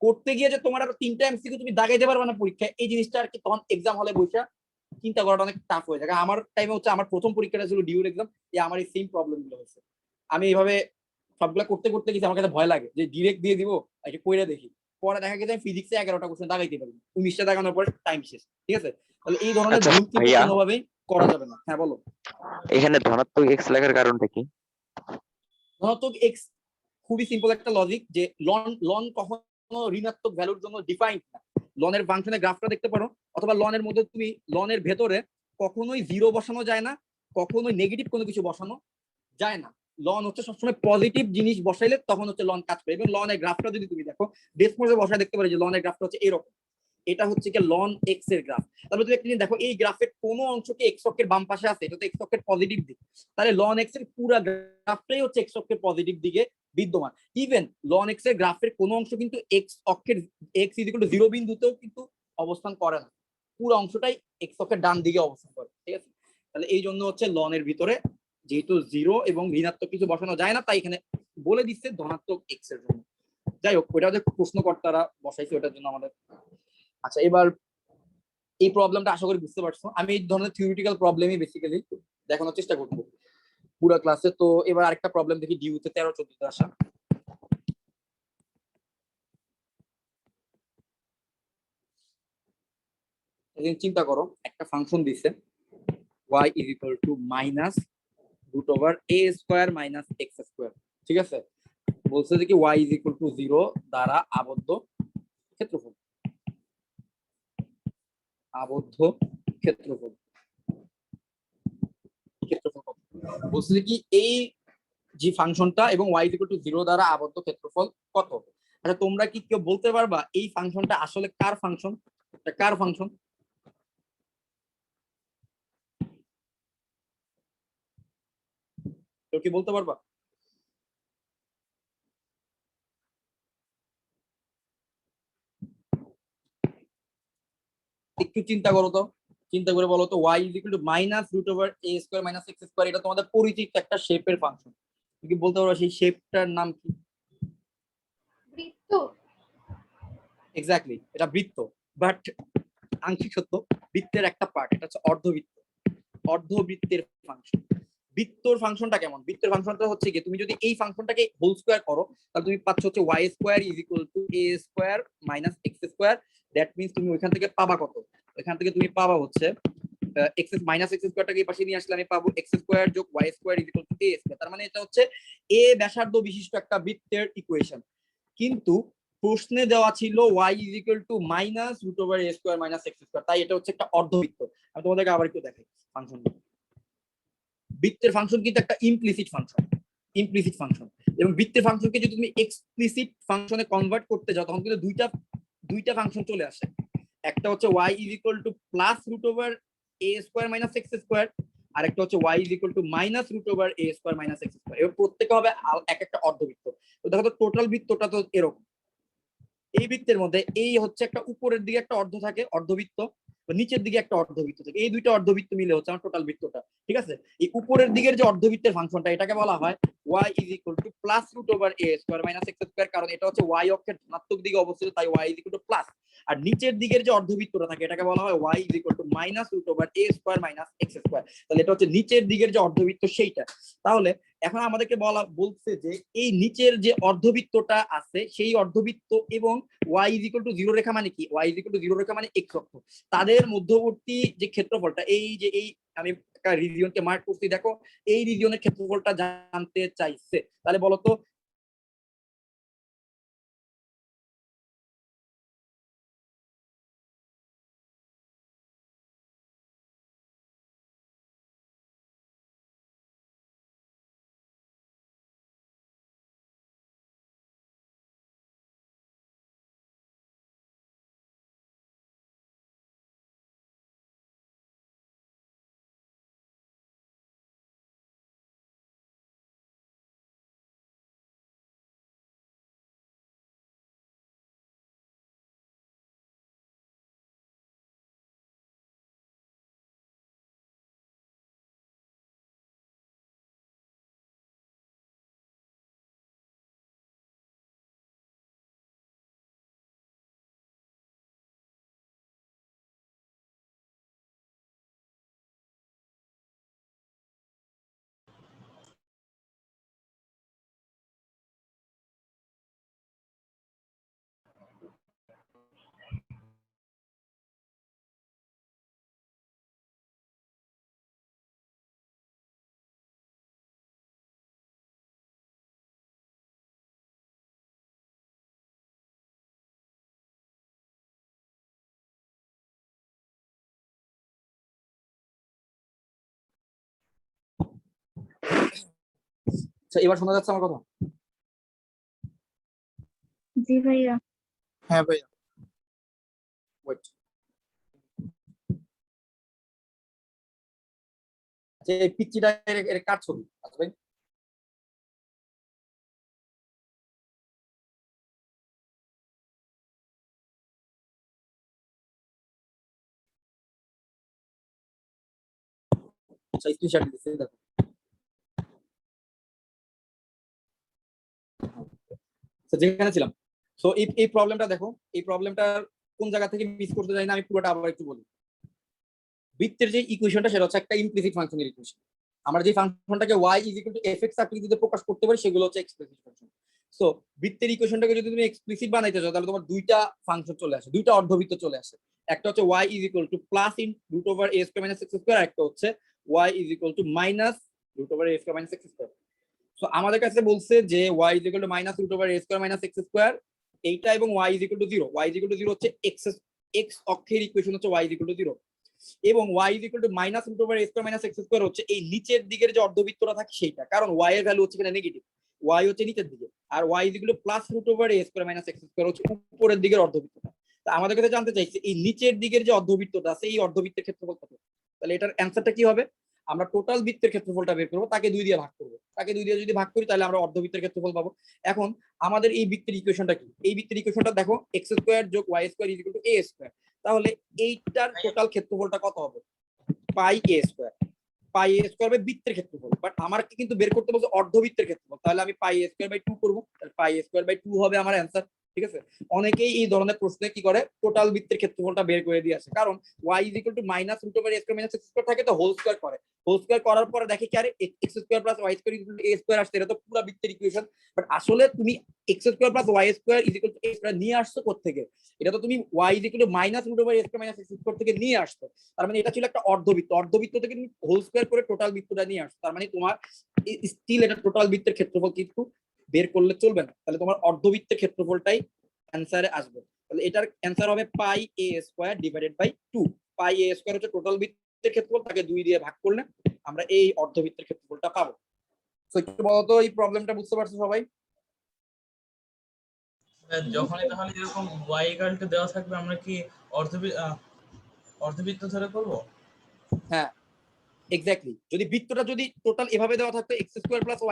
করতে গিয়ে যে তোমার আরো 3টা এমসিকিউ তুমি দাগাইতে পারবে না পরীক্ষায়, এই জিনিসটা আর কি তখন এক্সাম হলে বসে চিন্তা করাটা অনেক টাফ হয়ে যায়। কারণ আমার টাইমে হচ্ছে আমার প্রথম পরীক্ষাটা ছিল ডিউর এক্সাম, আমার এই সেম প্রবলেম গুলো হয়েছে। আমি এইভাবে সবগুলা করতে করতে গেছি, আমার কাছে ভয় লাগে যে ডিরেক্ট দিয়ে দিব, এটা কইরা দেখি। পরে দেখা গেছে আমি ফিজিক্সে 11টা কোশ্চেন দাগাইতে পারি, 19টা দাগানোর পর টাইম শেষ। ঠিক আছে, তাহলে এই ধরনের আচ্ছা ভুল কিন্তু ভাইয়া, কোনোভাবেই করা যাবে না। হ্যাঁ বলো। এখানে ধনাত্মক এক্স লেখার কারণটা কি? ধনাত্মক এক্স খুবই সিম্পল একটা লজিক, যে লন লন কখনো ঋণাত্মক ভ্যালুর জন্য ডিফাইন্ড না। লনের ফাংশনের গ্রাফটা দেখতে পারো, অথবা লনের মধ্যে তুমি লনের ভেতরে কখনোই জিরো বসানো যায় না, কখনোই নেগেটিভ কোনো কিছু বসানো যায় না। লন হচ্ছে সবসময় পজিটিভ জিনিস বসাইলে তখন হচ্ছে লন কাজ করে। এবং লনের গ্রাফটা যদি তুমি দেখো ডেসমোডে বসায় দেখতে পারো যে লনের গ্রাফটা হচ্ছে এরকম, এটা হচ্ছে কি লন এক্স এর গ্রাফ। তারপর তুমি একটা জিনিস দেখো, এই গ্রাফের কোনো অংশ কি এক্স অক্ষের বাম পাশে আছে, এটা তো এক্স অক্ষের পজিটিভ দিক, তাহলে লন এক্স এর পুরো গ্রাফটাই হচ্ছে এক্স অক্ষের পজিটিভ দিকে বিদ্যমান। ইভেন লন এক্স এর গ্রাফের কোনো অংশ কিন্তু এক্স অক্ষের এক্স ইজ ইকুয়াল টু 0 বিন্দুতেও কিন্তু অবস্থান করে না, পুরো অংশটাই এক্স অক্ষের ডান দিকে অবস্থান করে। ঠিক আছে, তাহলে এই জন্য হচ্ছে লনের ভিতরে যেহেতু জিরো এবং ঋণাত্মক কিছু বসানো যায় না, তাই এখানে বলে দিচ্ছে ধনাত্মক এক্স এর জন্য। যাই হোক, ওইটা যে প্রশ্নকর্তারা বসাইছে ওটার জন্য আমাদের। আচ্ছা, এবার এই প্রবলেমটা আশা করি বুঝতে পারছো। আমি এই ধরনের থিওরিটিক্যাল প্রবলেমই বেসিক্যালি দেখানোর চেষ্টা করবো পুরো ক্লাসে। তো এবার আরেকটা প্রবলেম দেখি, ডিউতে 13-14 আসা। চিন্তা করো, একটা ফাংশন দিছে y is equal to minus root over a square minus x square. ঠিক আছে, বলছে যে কি y ইজ ইকুয়াল টু 0 দ্বারা আবদ্ধ ক্ষেত্রফল, আবদ্ধ ক্ষেত্রফল ক্ষেত্রফল কত? বলছে যে কি এই যে ফাংশনটা এবং y ইজ ইকুয়াল টু 0 দ্বারা আবদ্ধ ক্ষেত্রফল কত? আচ্ছা, তোমরা কি কেউ বলতে পারবা এই ফাংশনটা আসলে কার ফাংশন? এটা কার ফাংশন? কেউ কি বলতে পারবা? একটু চিন্তা করো তো, চিন্তা করে বলো তো, y is equal to minus root over a square minus x square, এটা তোমাদের পরিচিত একটা শেপের ফাংশন। তুমি কি বলতে পারো সেই শেপটার নাম কি? বৃত্ত। এক্স্যাক্টলি, এটা বৃত্ত, বাট আংশিক সত্য। বৃত্তের একটা পার্ট, এটা হচ্ছে অর্ধবৃত্ত, অর্ধবৃত্তের ফাংশন। বৃত্তর ফাংশনটা কেমন? বৃত্তের ফাংশনটা হচ্ছে কি, তুমি যদি এই ফাংশনটাকে হোল স্কয়ার করো তাহলে তুমি পাচ্ছ হচ্ছে y square is equal two a square minus x square. That means তুমি ওইখান থেকে পাবা কত? এখান থেকে তুমি পাবা হচ্ছে এক্স মাইনাস এক্স স্কয়ারটাকে এই পাশে নিয়ে আসলে আমি পাবো এক্স স্কয়ার যোগ y square is equal two a square. তার মানে এটা হচ্ছে a ব্যাসার্ধ বিশিষ্ট একটা বৃত্তের ইকুয়েশন। কিন্তু প্রশ্নে দেওয়া ছিল y is equal to minus root over a square minus x square, তাই এটা হচ্ছে একটা অর্ধবৃত্ত। আমি তোমাদেরকে আবার একটু দেখাই ফাংশনটা। বৃত্তের ফাংশন কিন্তু একটা ইমপ্লিসিট ফাংশন, ইমপ্লিসিট ফাংশন। এবং বৃত্তের ফাংশনকে যদি তুমি এক্সপ্লিসিট ফাংশনে কনভার্ট করতে যাও তখন কিন্তু দুইটা ফাংশন চলে আসে। একটা হচ্ছে y is equal to plus root over a square minus x square, আর একটা হচ্ছে y is equal to minus root over a square minus x square. এবার প্রত্যেকটা হবে এক একটা অর্ধবৃত্ত। তো দেখো তো টোটাল বৃত্তটা তো এরকম। এই বৃত্তের মধ্যে এই হচ্ছে একটা উপরের দিকে একটা অর্ধ থাকে অর্ধবৃত্ত, নিচের দিকে একটা অর্ধবৃত্ত থাকে, এই দুইটা অর্ধবৃত্ত মিলে হচ্ছে আমার টোটাল বৃত্তটা। ঠিক আছে, এই উপরের দিকের যে অর্ধবৃত্তের ফাংশনটা এটাকে বলা হয় y is equal to plus root over a square minus x square, কারণ এটা হচ্ছে y অক্ষের ধনাত্মক দিকে অবস্থিত, তাই y is equal to plus. আর নিচের দিকের যে অর্ধবৃত্তটা থাকে এটাকে বলা হয় y is equal to minus root over a square minus x square. তাহলে এটা হচ্ছে নিচের দিকের যে অর্ধবৃত্ত সেইটা। তাহলে এখন আমাদেরকে বলছে যে এই নিচের যে অর্ধবৃত্তটা আছে সেই অর্ধবৃত্ত এবং y ইজ ইকুয়াল টু 0 রেখা মানে কি? y ইজ ইকুয়াল টু 0 রেখা মানে x অক্ষ, তাদের মধ্যবর্তী যে ক্ষেত্রফলটা, এই যে এই আমি একটা রিজিয়নকে মার্ক করছি, দেখো এই রিজিয়নের ক্ষেত্রফলটা জানতে চাইছে। তাহলে বলতো আচ্ছা এবার শোনা যাচ্ছে আমার কথা? জি ভাইয়া। হ্যাঁ ভাইয়া, ওয়েট। আচ্ছা এই পিচ্চিটা এর কার ছবি? আচ্ছা ভাই, আচ্ছা স্ক্রিনশট দিচ্ছি দেখো। তো যেখানে ছিলাম, সো এই প্রবলেমটা দেখো, এই প্রবলেমটার কোন জায়গা থেকে মিস করতে যাই না আমি পুরোটা আবার একটু বলি। বৃত্তের যে ইকুয়েশনটা সেটা হচ্ছে একটা ইমপ্লিসিট ফাংশনের ইকুয়েশন। আমরা যে ফাংশনটাকে y f(x) আকৃতিতে প্রকাশ করতে পারি সেগুলো হচ্ছে এক্সপ্লিসিট ফাংশন। সো বৃত্তের ইকুয়েশনটাকে যদি তুমি এক্সপ্লিসিট বানাইতে চাও তাহলে তোমার দুইটা ফাংশন চলে আসে, দুইটা অর্ধবৃত্ত চলে আসে। একটা হচ্ছে y +√a² - x², আর একটা হচ্ছে y -√a² - x²। সো আমাদের কাছে বলছে যে y -√a² - x², এইটা এবং y 0। y 0 হচ্ছে x অক্ষের ইকুয়েশন হচ্ছে y 0, এবং y -√a² - x² হচ্ছে এই নিচের দিকের যে অর্ধবৃত্তটা থাকে সেইটা, কারণ y এর ভ্যালু হচ্ছে এখানে নেগেটিভ, y হচ্ছে নিচের দিকে, আর y +√a² - x² হচ্ছে উপরের দিকের অর্ধবৃত্তটা। তা আমাদের কাছে জানতে চাইছে এই নিচের দিকের যে অর্ধবৃত্তটা আছে এই অর্ধবৃত্তের ক্ষেত্রফল কত। তাহলে এটার অ্যান্সারটা কি হবে? আমরা টোটাল বৃত্তের ক্ষেত্রফলটা বের করবো, তাকে 2 দিয়ে ভাগ করবো, তাকে 2 দিয়ে যদি ভাগ করি তাহলে আমরা অর্ধবৃত্তের ক্ষেত্রফল পাবো। এখন আমাদের এই বৃত্তের ইকুয়েশনটা কি? এই বৃত্তের ইকুয়েশনটা দেখো, x² + y² = a²। তাহলে এইটার টোটাল ক্ষেত্রফলটা কত হবে? πa²। πa² হবে বৃত্তের ক্ষেত্রফল, বাট আমার কিন্তু বের করতে বলছে অর্ধবৃত্তের ক্ষেত্রফল, তাহলে আমি πa²/2 করব, তাহলে πa²/2 হবে আমার অ্যান্সার। ঠিক আছে, অনেকেই এই ধরনের প্রশ্নে কি করে টোটাল বৃত্তের ক্ষেত্রফলটা বের করে দিয়ে আসে, কারণ y -√a² - x² থাকে তো হোল স্কয়ার করে, হোল স্কয়ার করার পরে দেখে কি আরে x² + y² = a² আসছে, এটা তো পুরো বৃত্তের ইকুয়েশন। বাট আসলে তুমি x² + y² = a² নিয়ে আসছো কোত্থেকে? এটা তো তুমি y -√a² - x² থেকে নিয়ে আসছো। তার মানে এটা ছিল একটা অর্ধবৃত্ত, অর্ধবৃত্ত থেকে তুমি হোল স্কয়ার করে টোটাল বৃত্তটা নিয়ে আসছো। তার মানে তোমার স্টিল এটা টোটাল বৃত্তের ক্ষেত্রফল কিন্তু বের করলে চলবে না, তাহলে তোমার অর্ধবৃত্তের ক্ষেত্রফলটাই অ্যান্সারে আসবে। তাহলে এটার অ্যান্সার হবে πa² / 2। πa² হচ্ছে টোটাল বৃত্তের ক্ষেত্রফল, তাকে 2 দিয়ে ভাগ করলে আমরা এই অর্ধবৃত্তের ক্ষেত্রফলটা পাবো। তো একটু বলতো এই প্রবলেমটা বুঝতে পারছো সবাই? যখনই তাহলে এরকম y = দেওয়া থাকবে আমরা কি অর্ধবৃত্ত ধরে করব? হ্যাঁ এক্স্যাক্টলি, যদি বৃত্তটা যদি টোটাল এভাবে দেওয়া থাকতো x² +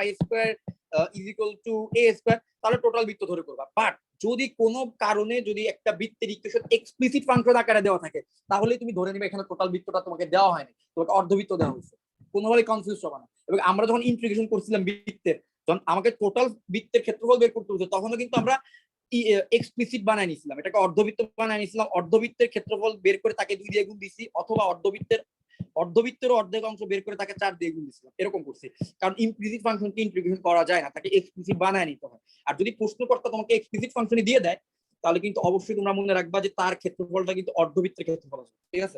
y² = a², তাহলে টোটাল বৃত্ত ধরে করবা। বাট যদি কোনো কারণে যদি একটা বৃত্তের ইকুয়েশন এক্সপ্লিসিট ফাংশন আকারে দেওয়া থাকে তাহলে তুমি ধরে নিবে এখানে টোটাল বৃত্তটা তোমাকে দেওয়া হয়নি, তোমাকে অর্ধবৃত্ত দেওয়া হয়েছে, কোনোভাবে কনফিউজ হবে না। এবং আমরা যখন ইন্টিগ্রেশন করছিলাম বৃত্তের, যখন আমাকে টোটাল বৃত্তের ক্ষেত্রফল বের করতে হতো তখনও কিন্তু আমরা এক্সপ্লিসিট বানায় নিছিলাম, এটাকে অর্ধবৃত্ত বানায় নিছিলাম, অর্ধবৃত্তের ক্ষেত্রফল বের করে তাকে 2 দিয়ে গুণ দিছি, অথবা অর্ধবৃত্তের অর্ধেক অংশ বের করে তাকে 4 দিয়ে গুণ দিছিলাম, এরকম করছি। কারণ ইমপ্লিসিট ফাংশনকে ইন্টিগ্রেশন করা যায় না, তাকে এক্সপ্লিসিট বানায় নিতে হয়। আর যদি প্রশ্নকর্তা তোমাকে এক্সপ্লিসিট ফাংশনে দিয়ে দেয় তাহলে কিন্তু অবশ্যই তোমরা মনে রাখবা যে তার ক্ষেত্রফলটা কিন্তু অর্ধবৃত্তের ক্ষেত্রফল আসবে। ঠিক আছে,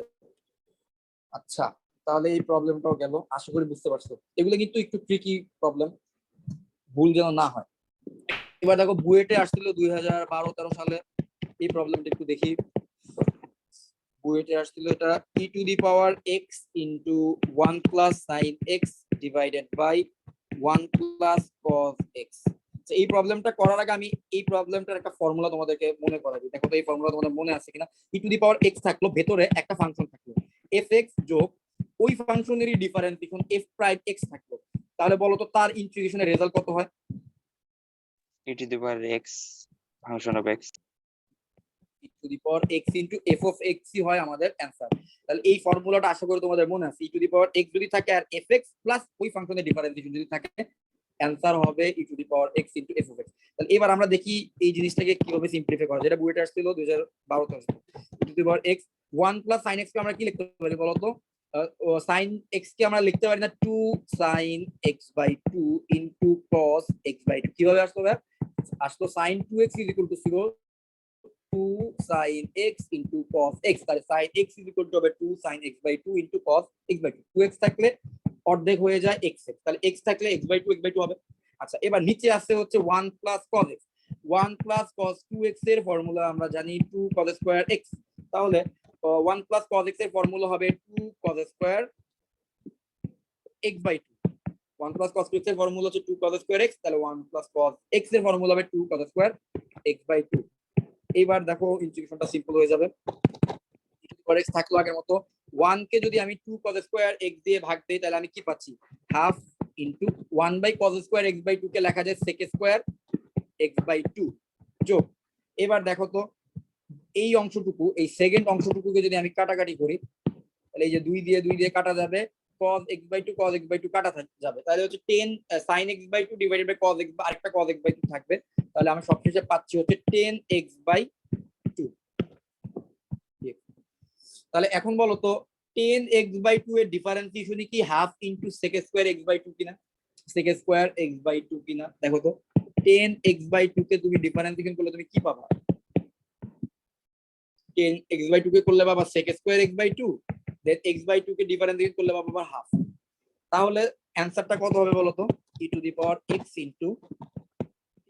আচ্ছা তাহলে এই প্রবলেমটাও গেল, আশা করি বুঝতে পারছো। এগুলো কিন্তু একটু ট্রিকি প্রবলেম, ভুল যেন না হয়। এবার দেখো বুয়েটে আসছিল 2012-13 সালে, এই প্রবলেমটা একটু দেখি। বুয়েটে আসছিল এটা e⁻x * 1 + sin x / 1 + cos x। এই প্রবলেমটা করার আগে আমি এই প্রবলেমটার একটা ফর্মুলা তোমাদেরকে মনে করাই দিই। দেখো তো এই ফর্মুলা তোমাদের মনে আছে কিনা। e⁻x থাকলো, ভেতরে একটা ফাংশন থাকলো f(x) যোগ ওই ফাংশনেরই ডিফারেন্সিয়েশন f'(x) থাকলো, তাহলে বলো তো তার ইন্টিগ্রেশনের রেজাল্ট কত হয়? e⁻x function of x। e⁻x * f(x) হয় আমাদের অ্যান্সার। তাহলে এই ফর্মুলাটা আশা করি তোমাদের মনে আছে, e⁻x যদি থাকে আর f(x) প্লাস ওই ফাংশনের ডিফারেন্সিয়েশন যদি থাকে অ্যান্সার হবে e⁻x * f(x). তাহলে এবার আমরা দেখি এই জিনিসটাকে কিভাবে সিম্পলিফাই করা যায়। এটা বুয়েটে আসছিল 2012 সালে। e⁻x 1 + sin x কে আমরা কি লিখতে পারি বলতো? sin x কে আমরা লিখতে পারি না 2 sin x/2 * cos x/2। কিভাবে আসলো ভাই? আসলো sin 2x = 0, 2 sin x * cos x, তাহলে sin x = হবে 2 sin x/2 * cos x/2। 2x থাকলে অর্ধেক হয়ে যায় x, তাহলে x থাকলে x/2 হবে। আচ্ছা এবার নিচে আসছে হচ্ছে 1 + cos x। 1 + cos 2x এর ফর্মুলা আমরা জানি 2 cos² x, তাহলে 1 + cos x এর ফর্মুলা হবে 2 cos² x/2। 1 plus cos 2x এর ফর্মুলা হচ্ছে 2 cos স্কয়ার x, তাহলে 1 প্লাস cos x এর ফর্মুলা হবে 2 cos স্কয়ার x বাই 2। এইবার দেখো ইন্টিগ্রেশনটা সিম্পল হয়ে যাবে। cos x থাকলো আগের মতো, 1 কে যদি আমি 2 cos স্কয়ার x দিয়ে ভাগ দেই তাহলে আমি কি পাচ্ছি, half into 1 by cos square x by 2 কে লেখা যায় sec স্কয়ার x বাই 2 যোগ। এবার দেখো তো এই অংশটুকু, এই সেকেন্ড অংশটুকুকে যদি আমি কাটাকাটি করি তাহলে এই যে 2 দিয়ে কাটা যাবে, cos x by 2 cos x by 2 কাটা যাবে, তাহলে হচ্ছে 10 sin x by 2 divided by cos x, আরেকটা cos x বাই 2 থাকবে, তাহলে আমি সবশেষে পাচ্ছি হচ্ছে 10x বাই 2। তাহলে এখন বলো তো 10x বাই 2 এর ডিফারেন্সিয়েশন কি half into sec square x by 2 কিনা, sec স্কয়ার x বাই 2 কিনা? দেখো তো 10x বাই 2 কে তুমি ডিফারেন্সিয়েশন করলে তুমি কি পাবা? 10x বাই 2 কে করলে পাবা sec square x by 2, then x by 2 কে ডিফারেন্সিয়েট করলে পাবা হাফ। তাহলে অ্যানসারটা কত হবে বলো তো? e to the power x into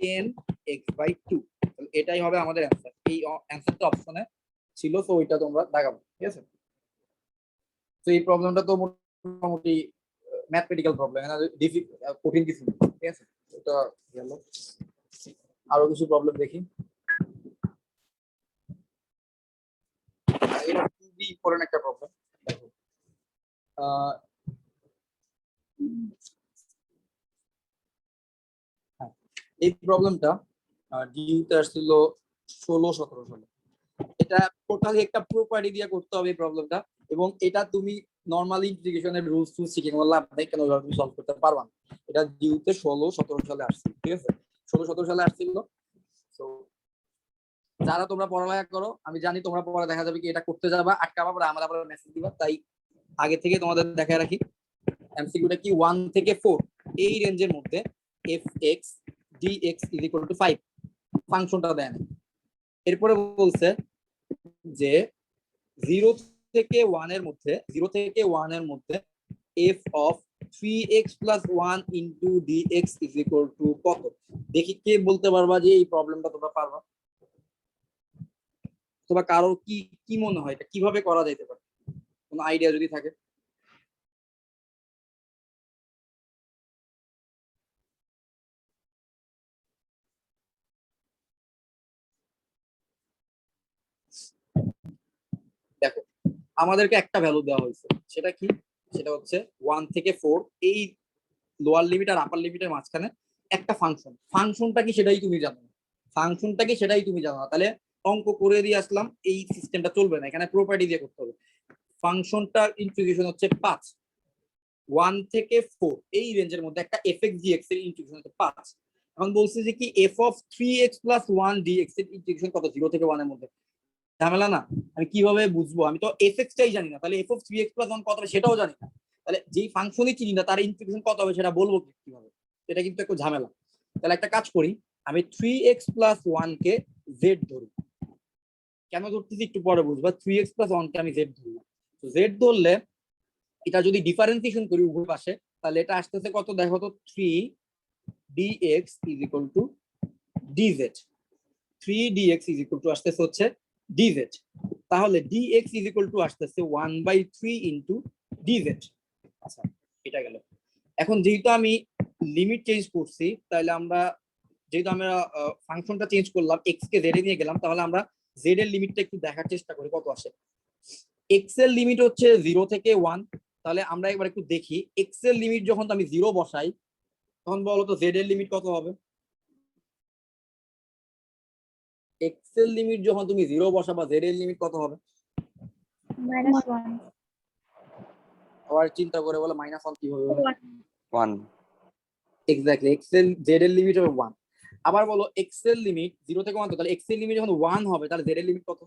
10x by 2। তাহলে এটাই হবে আমাদের অ্যানসার। এই অ্যানসারটা অপশনে ছিল, তো ওইটা তোমরা দেখাবো, ঠিক আছে? তো এই প্রবলেমটা তো মোটামুটি ম্যাথমেটিক্যাল প্রবলেম, না কঠিন কিছু না, ঠিক আছে? এটা গেল। আরো কিছু প্রবলেম দেখি। এটা খুবই ইম্পর্টেন্ট একটা প্রবলেম। দেখো এই প্রবলেমটা ডিউতে আসছিল 16-17 সালে। এটা টোটালি একটা প্রপার্টি দিয়ে করতে হবে এই প্রবলেমটা, এবং এটা তুমি নরমালি ইন্টিগ্রেশনের রুলস টুলস শিখে কোনো লাভ নেই, কেন তুমি সলভ করতে পারবা না। এটা ডিউতে 16-17 সালে আসছে, ঠিক আছে? 16-17 সালে আসছিল। তো যারা তোমরা পড়ালেখা করো, আমি জানি তোমরা পড়া দেখা যাবে কি এটা করতে যাবা, আটকাবা, পরে আমার আবার মেসেজ দিবা, তাই আগে থেকে তোমাদের দেখায় রাখি। এমসিকিউটা কি 1 থেকে 4 এই রেঞ্জের মধ্যে fx dx = 5 ফাংশনটা দেয় না। এরপরে বলছে যে 0 থেকে 1 এর মধ্যে f of 3x plus 1 into dx = কত? দেখি কে বলতে পারবা যে এই প্রবলেমটা তোমরা পারবা, তোমরা কারো কি মনে হয় এটা কিভাবে করা যেতে পারে, কোনো আইডিয়া যদি থাকে? দেখো আমাদেরকে একটা ভ্যালু দেওয়া হয়েছে, সেটা কি? সেটা হচ্ছে 1 থেকে 4 এই লোয়ার লিমিট আর আপার লিমিটের মাঝখানে একটা ফাংশনটা কি সেটাই তুমি জানো না, তাহলে অঙ্ক করে দিয়ে আসলাম, এই সিস্টেমটা চলবে না, এখানে প্রপার্টি দিয়ে করতে হবে। ফাংশনটার ইন্টিগ্রেশন হচ্ছে 5, 1 থেকে 4 এই রেঞ্জের মধ্যে একটা fx dx এর ইন্টিগ্রেশন হচ্ছে 5। এখন বলছে যে কি f of 3x plus 1 dx এর ইন্টিগ্রেশন কত? 0 থেকে 1 এর মধ্যে। ঝামেলা না? আমি কিভাবে বুঝবো? আমি তো fx টাই জানি না, তাহলে f of 3x plus 1 কত হবে সেটাও জানি না, তাহলে যেই ফাংশনই চিনি না তার ইন্টিগ্রেশন কত হবে সেটা বলবো কিভাবে? এটা কিন্তু একটু ঝামেলা। তাহলে একটা কাজ করি, আমি 3x plus 1 কে z ধরি। কেন ধরতেছি একটু পরে বুঝবা। 3x plus 1 কে আমি z ধরি, তো z ধরলে এটা যদি ডিফারেন্সিয়েশন করি উভয় পাশে, তাহলে এটা আসতেছে কত? দেখো তো 3 dx = dz, 3 dx = আসতেছে হচ্ছে dz, তাহলে dx = আসতেছে 1/3 into dz। আচ্ছা এটা গেল। এখন যেহেতু আমি লিমিট চেঞ্জ করছি, তাহলে যেহেতু আমরা ফাংশনটা চেঞ্জ করলাম, x কে z এ নিয়ে গেলাম, তাহলে আমরা z এর লিমিটটা একটু দেখার চেষ্টা করি কত আসে। x এর লিমিট হচ্ছে 0 থেকে 1, তাহলে আমরা একবার একটু দেখি x এর লিমিট যখন আমি 0 বসাই তখন বলো তো z এর লিমিট কত হবে? x এর লিমিট যখন তুমি 0 বসাবা z এর লিমিট কত হবে? -1 আবার চিন্তা করে বলো -1 কি হবে? 1 এক্স্যাক্টলি, x এর z এর লিমিট হবে 1। আবার বলো x এর লিমিট 0 থেকে 1, তো তাহলে x এর লিমিট যখন 1 হবে তাহলে z এর লিমিট কত?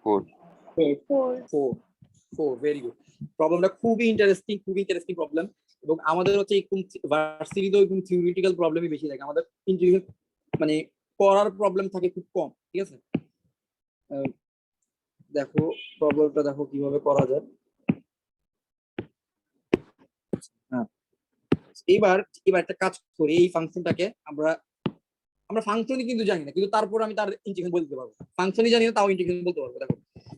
4 4। Very good. প্রবলেমটা খুবই ইন্টারেস্টিং প্রবলেম, এবং আমাদের হচ্ছে ভার্সিটিতে এরকম থিওরিটিক্যাল প্রবলেমই বেশি থাকে, আমাদের ইন্টিগ্রেশন মানে করার প্রবলেম থাকে খুব কম, ঠিক আছে? দেখো প্রবলেমটা দেখো কিভাবে করা যায়। হ্যাঁ, এবার একটা কাজ করি, এই ফাংশনটাকে আমরা ফাংশনই কিন্তু জানি না, কিন্তু তারপর আমি তার ইন্টিগ্রেশন বলতে পারবো। ফাংশনই জানি না তাও ইন্টিগ্রেশন বলতে পারবো। দেখো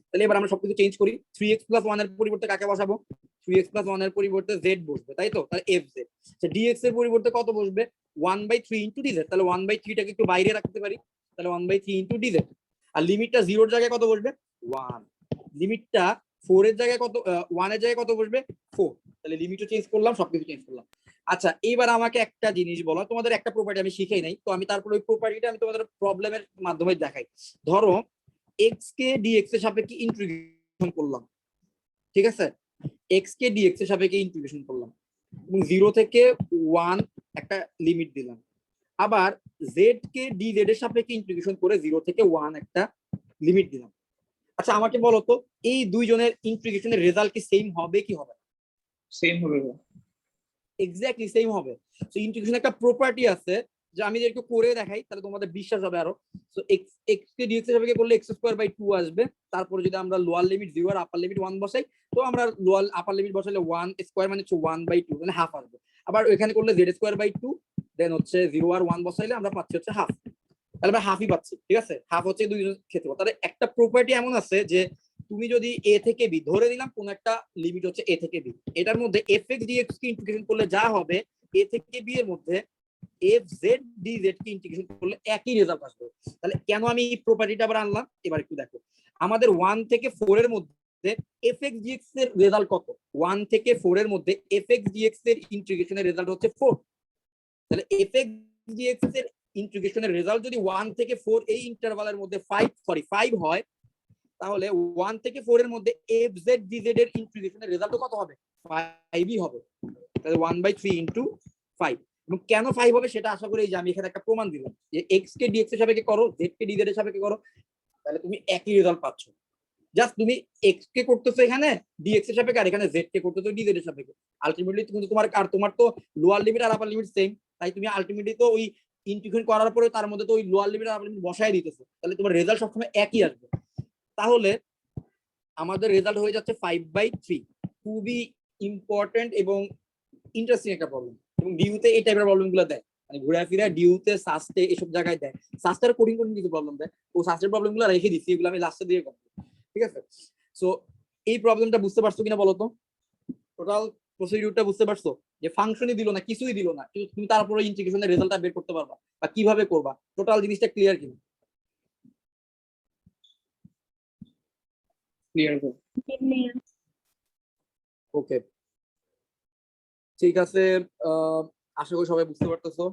তাহলে এবার আমরা সবকিছু চেঞ্জ করি, 3x plus 1 এর পরিবর্তে কাকে বসাবো? 3x plus 1 এর পরিবর্তে z বসবে, তাই তো? তাহলে fz, ডিএক্স এর পরিবর্তে কত বসবে 1/3 ইন্টু ডিজেড, তাহলে 1/3টাকে একটু বাইরে রাখতে পারি, তাহলে 1/3 ইন্টু ডিজেড। আর লিমিটটা 0 এর জায়গায় কত বসবে 1, লিমিটটা 4 এর জায়গায় কত 1 এর জায়গায় কত বসবে 4, তাহলে লিমিটও চেঞ্জ করলাম, সবকিছু চেঞ্জ করলাম। আচ্ছা এইবার আমাকে একটা জিনিস বলো, তোমাদের একটা প্রপার্টি আমি শিখাই নাই, তো আমি তারপরে ওই প্রপার্টিটা আমি তোমাদের প্রবলেমের মাধ্যমে দেখাই। ধরো এক্স কে ডিএক্স এর সাপেক্ষে ইন্টিগ্রেশন করলাম, ঠিক আছে, এক্স কে ডিএক্স এর সাপেক্ষে ইন্টিগ্রেশন করলাম এবং 0 থেকে 1 একটা লিমিট দিলাম, আবার জেড কে ডিজেড এর সাপেক্ষে ইন্টিগ্রেশন করে 0 থেকে 1 একটা লিমিট দিলাম। আচ্ছা আমাকে বলো তো এই দুইজনের ইন্টিগ্রেশনের রেজাল্ট কি সেম হবে কি হবে? সেম হবে ভাই। এক্স্যাক্টলি সেম হবে। তো ইন্টিগ্রেশন একটা প্রপার্টি আছে যে আমি যদি একটু করে দেখাই তাহলে তোমাদের বিশ্বাস হবে আরো। সো এক্স কে ডিএক্স এর সাপেক্ষে করলে x² 2 আসবে, তারপরে যদি আমরা লোয়ার লিমিট 0 আর আপার লিমিট 1 বসাই, তো আমরা লোয়ার আপার লিমিট বসালে 1² মানে হচ্ছে 1/2 মানে হাফ আসবে। আবার ওখানে করলে z²/2 দেন হচ্ছে 0 আর 1 বসাইলে আমরা পাচ্ছি হচ্ছে হাফ, তাহলে আমরা হাফই পাচ্ছি, ঠিক আছে, হাফ হচ্ছে দুইজনের ক্ষেত্রে। তাহলে একটা প্রপার্টি এমন আছে যে তুমি যদি এ থেকে বি ধরে নিলাম কোন একটা লিমিট হচ্ছে এ থেকে বি, এটার মধ্যে fx dx কে ইন্টিগ্রেশন করলে যা হবে এ থেকে বি এর মধ্যে fz dz কে ইন্টিগ্রেশন করলে একই রেজাল্ট আসবে। তাহলে কেন আমি এই প্রপার্টিটা আবার আনলাম এবার একটু দেখো। আমাদের 1 থেকে 4 এর মধ্যে fx dx এর রেজাল্ট কত? 1 থেকে 4 এর মধ্যে fx dx এর ইন্টিগ্রেশনের রেজাল্ট হচ্ছে 4। তাহলে fx dx এর ইন্টিগ্রেশনের রেজাল্ট যদি 1 থেকে 4 এই ইন্টারভালের মধ্যে 5 হয়, তাহলে 1 থেকে 4 এর মধ্যে fz dz এর ইন্টিগ্রেশনের রেজাল্ট কত হবে? 5ই হবে। তাহলে 1/3 ইনটু 5। এবং কেন 5 হবে সেটা আশা করি যে আমি এখানে একটা প্রমাণ দিলাম যে x কে dx এর সাপেক্ষে করো, z কে dz এর সাপেক্ষে করো, তাহলে তুমি একই রেজাল্ট পাচ্ছ। জাস্ট তুমি x কে করতেছো এখানে dx এর সাপেক্ষে আর এখানে z কে করতেছো dz এর সাপেক্ষে। আলটিমেটলি কিন্তু তোমার তো লোয়ার লিমিট আর আপার লিমিট সেম, তাই তুমি আলটিমেটলি তো ওই ইন্টিগ্রেশন করার পরে তার মধ্যে তো ওই লোয়ার লিমিট আর আপার লিমিট বসায় দিতেছো, তাহলে তোমার রেজাল্ট সবসময় একই আসবে। তাহলে আমাদের রেজাল্ট হয়ে যাচ্ছে 5/3। খুবই ইম্পর্টেন্ট এবং ইন্টারেস্টিং একটা প্রবলেম, এবং ডিউতে এই টাইপের প্রবলেমগুলো দেয়, মানে ঘুরে ফিরে ডিউতে সাস্টে এসব জায়গায় দেয়। সাস্টের কোডিং কিছু প্রবলেম দেয়, ও সাস্টের প্রবলেমগুলো রেখে দিচ্ছি, এগুলো আমি লাস্টে দিয়ে করবো, ঠিক আছে। সো এই প্রবলেমটা বুঝতে পারছো কিনা বলো তো? টোটাল প্রসিডিউরটা বুঝতে পারছো যে ফাংশনই দিল না, কিছুই দিল না, কিন্তু তুমি তারপরে ইন্টিগ্রেশনের রেজাল্টটা বের করতে পারবা বা কিভাবে করবা, টোটাল জিনিসটা ক্লিয়ার কিনা? ক্লিয়ার। ওকে ঠিক আছে, আশা করি সবাই বুঝতে পারতেছো।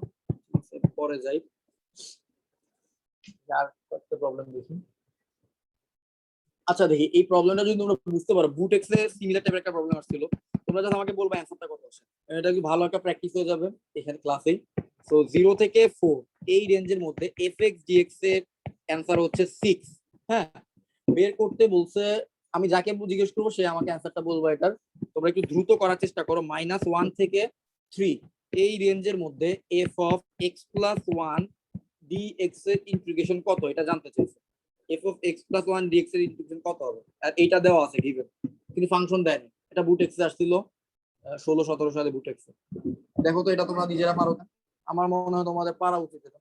পরে যাই, আর একটা প্রবলেম দেখি। আচ্ছা দেখি এই প্রবলেমটা যদি তোমরা বুঝতে পারো, বুটেক্স এ সিমিলার টাইপের একটা প্রবলেম আসছিল, তোমরা যখন আমাকে বলবা অ্যানসারটা কত আসে, এটা কি ভালো একটা প্র্যাকটিস হয়ে যাবে এখানে ক্লাসেই। সো 0 থেকে 4 এই রেঞ্জের মধ্যে fx dx এর অ্যানসার হচ্ছে 6। হ্যাঁ, বের করতে বলছে, আমি যাকে জিজ্ঞেস করবো সে আমাকে অ্যানসারটা বলবো এটার। তোমরা একটু দ্রুত করার চেষ্টা করো। -1 থেকে 3 এই রেঞ্জের মধ্যে f of x plus 1 dx এর ইন্টিগ্রেশন কত এটা জানতে চাইছে। f of x plus 1 dx এর ইন্টিগ্রেশন কত হবে, আর এইটা দেওয়া আছে গিভেন, কিন্তু ফাংশন দেয়নি। এটা বুটেক্সে আসছিল 16-17 সালে বুটেক্সে। দেখো তো এটা তোমরা নিজেরা পারো না? আমার মনে হয় তোমাদের পারা উচিত এটা।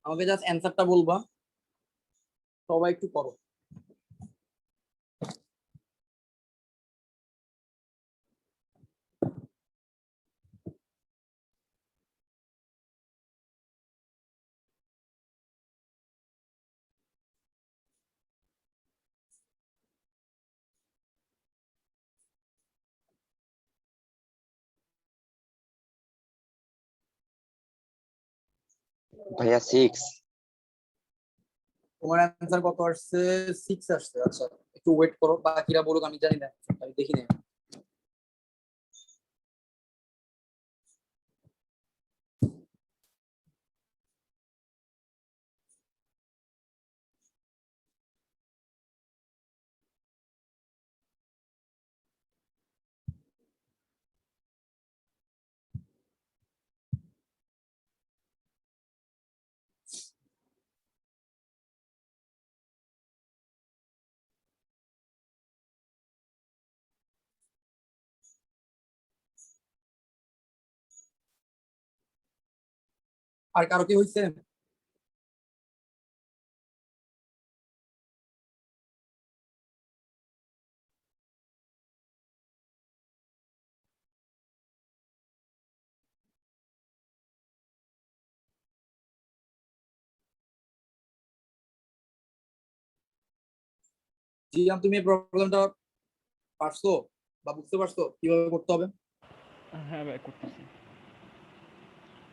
আমাকে জাস্ট অ্যানসারটা বলবা, সবাই একটু করো। ভাইয়া 6। তোমার অ্যান্সার কত আসছে? 6 আসছে। আচ্ছা একটু ওয়েট করো, বাকিরা বলুক, আমি জানি না, আমি দেখি না। আর কারো কি হয়েছে? জিয়াম, তুমি এই প্রবলেমটা পারছো বা বুঝতে পারছো কিভাবে করতে হবে? হ্যাঁ ভাই করতেছি,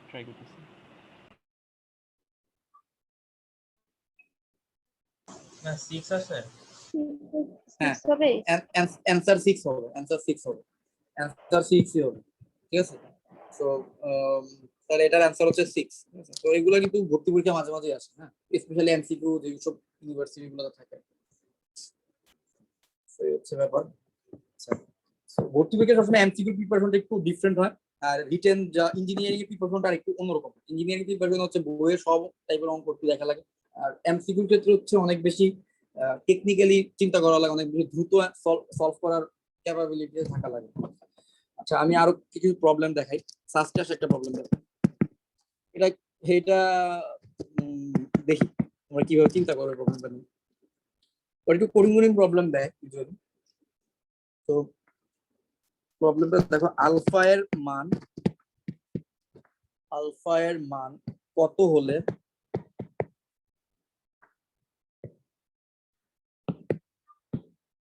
ট্রাই করতেছি। না 6 আছে। হ্যাঁ। 6 হবে। অ্যানসার 6 হবে, অ্যানসার 6 হবে, অ্যানসার 6 হবে, ঠিক আছে? সো তাহলে এটার অ্যানসার হচ্ছে 6, ঠিক আছে? তো এগুলো কিন্তু ভর্তি পরীক্ষা মাঝে মাঝে আসে, হ্যাঁ, স্পেশালি এমসিকিউ যেসব ইউনিভার্সিটি গুলোতে থাকে, তো এই হচ্ছে ব্যাপার। আচ্ছা, so ভর্তি পরীক্ষা সবসময় এমসিকিউ প্রিপারেশনটা একটু ডিফারেন্ট হয়, আর রিটেন যা ইঞ্জিনিয়ারিং এর প্রিপারেশনটা আরেকটু অন্যরকম। ইঞ্জিনিয়ারিং প্রিপারেশন হচ্ছে বইয়ের সব টাইপের অঙ্ক একটু দেখা লাগে, আর এমসিকিউর ক্ষেত্রে হচ্ছে অনেক বেশি টেকনিক্যালি চিন্তা করা লাগে, অনেক বেশি দ্রুত সলভ করার ক্যাপাবিলিটি থাকা লাগে। আচ্ছা, আমি আরো কিছু প্রবলেম দেখাই। সাস্টাস একটা প্রবলেম দেখাই, এটা এটা দেখি তোমরা কিভাবে চিন্তা করো প্রবলেমটা নিয়ে। ওর একটু কোডিং প্রবলেম দেয় ইউজুয়ালি। তো প্রবলেমটা দেখো, আলফা এর মান কত হলে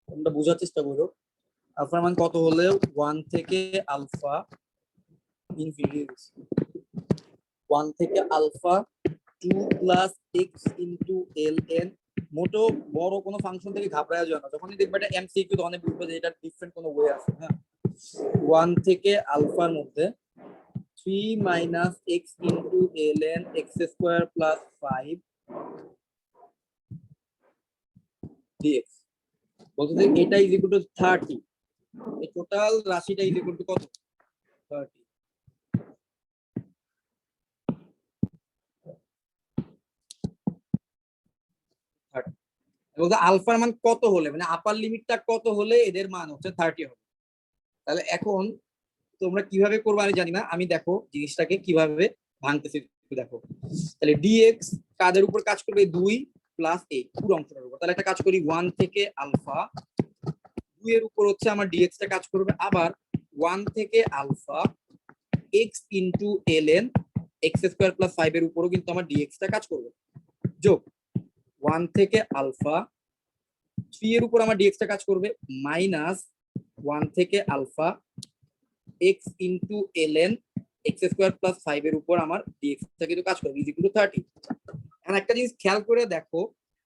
তোমরা বোঝার চেষ্টা করো, আলফার মান কত হলে 1 থেকে আলফা ইনফিনিটি 1 থেকে alpha 2 plus x into l N, মোটো বড় কোনো ফাংশন থেকে ঘাবড়ায় যায় না, যখনই দেখবে এটা এমসিকিউ তো অনেক বুঝবে যে এটা ডিফারেন্ট কোনো ওয়ে আছে। হ্যাঁ, 1 থেকে আলফার মধ্যে 3 minus x into l n x square plus 5 dx, বলতে যে এটা ইজ ইকুয়াল টু 30, এই টোটাল রাশিটা ইজ ইকুয়াল টু কত? 30। বলতে আলফার মান কত হলে, মানে আপার লিমিটটা কত হলে এদের মান হচ্ছে 30 হবে। তাহলে এখন তোমরা কিভাবে করবে আমি জানি না, আমি দেখো জিনিসটাকে কিভাবে ভাঙতেছি দেখো। তাহলে ডিএক্স কাদের উপর কাজ করবে? 2 প্লাস 8 পুরো অংশটার উপর। তাহলে একটা কাজ করি, 1 থেকে আলফা 2 এর উপর হচ্ছে আমার ডিএক্স টা কাজ করবে, আবার 1 থেকে alpha x into l n x square plus 5 এর উপরও কিন্তু আমার ডিএক্স টা কাজ করবে, যোগ 1 থেকে আলফা 3 এর উপর আমার ডিএক্স টা কাজ করবে, মাইনাস 1 থেকে alpha x into l n x square plus 5 এর উপর আমার ডিএক্স টা কিন্তু কাজ করবে, ইজ ইকুয়াল টু 30। এখন একটা জিনিস খেয়াল করে দেখো,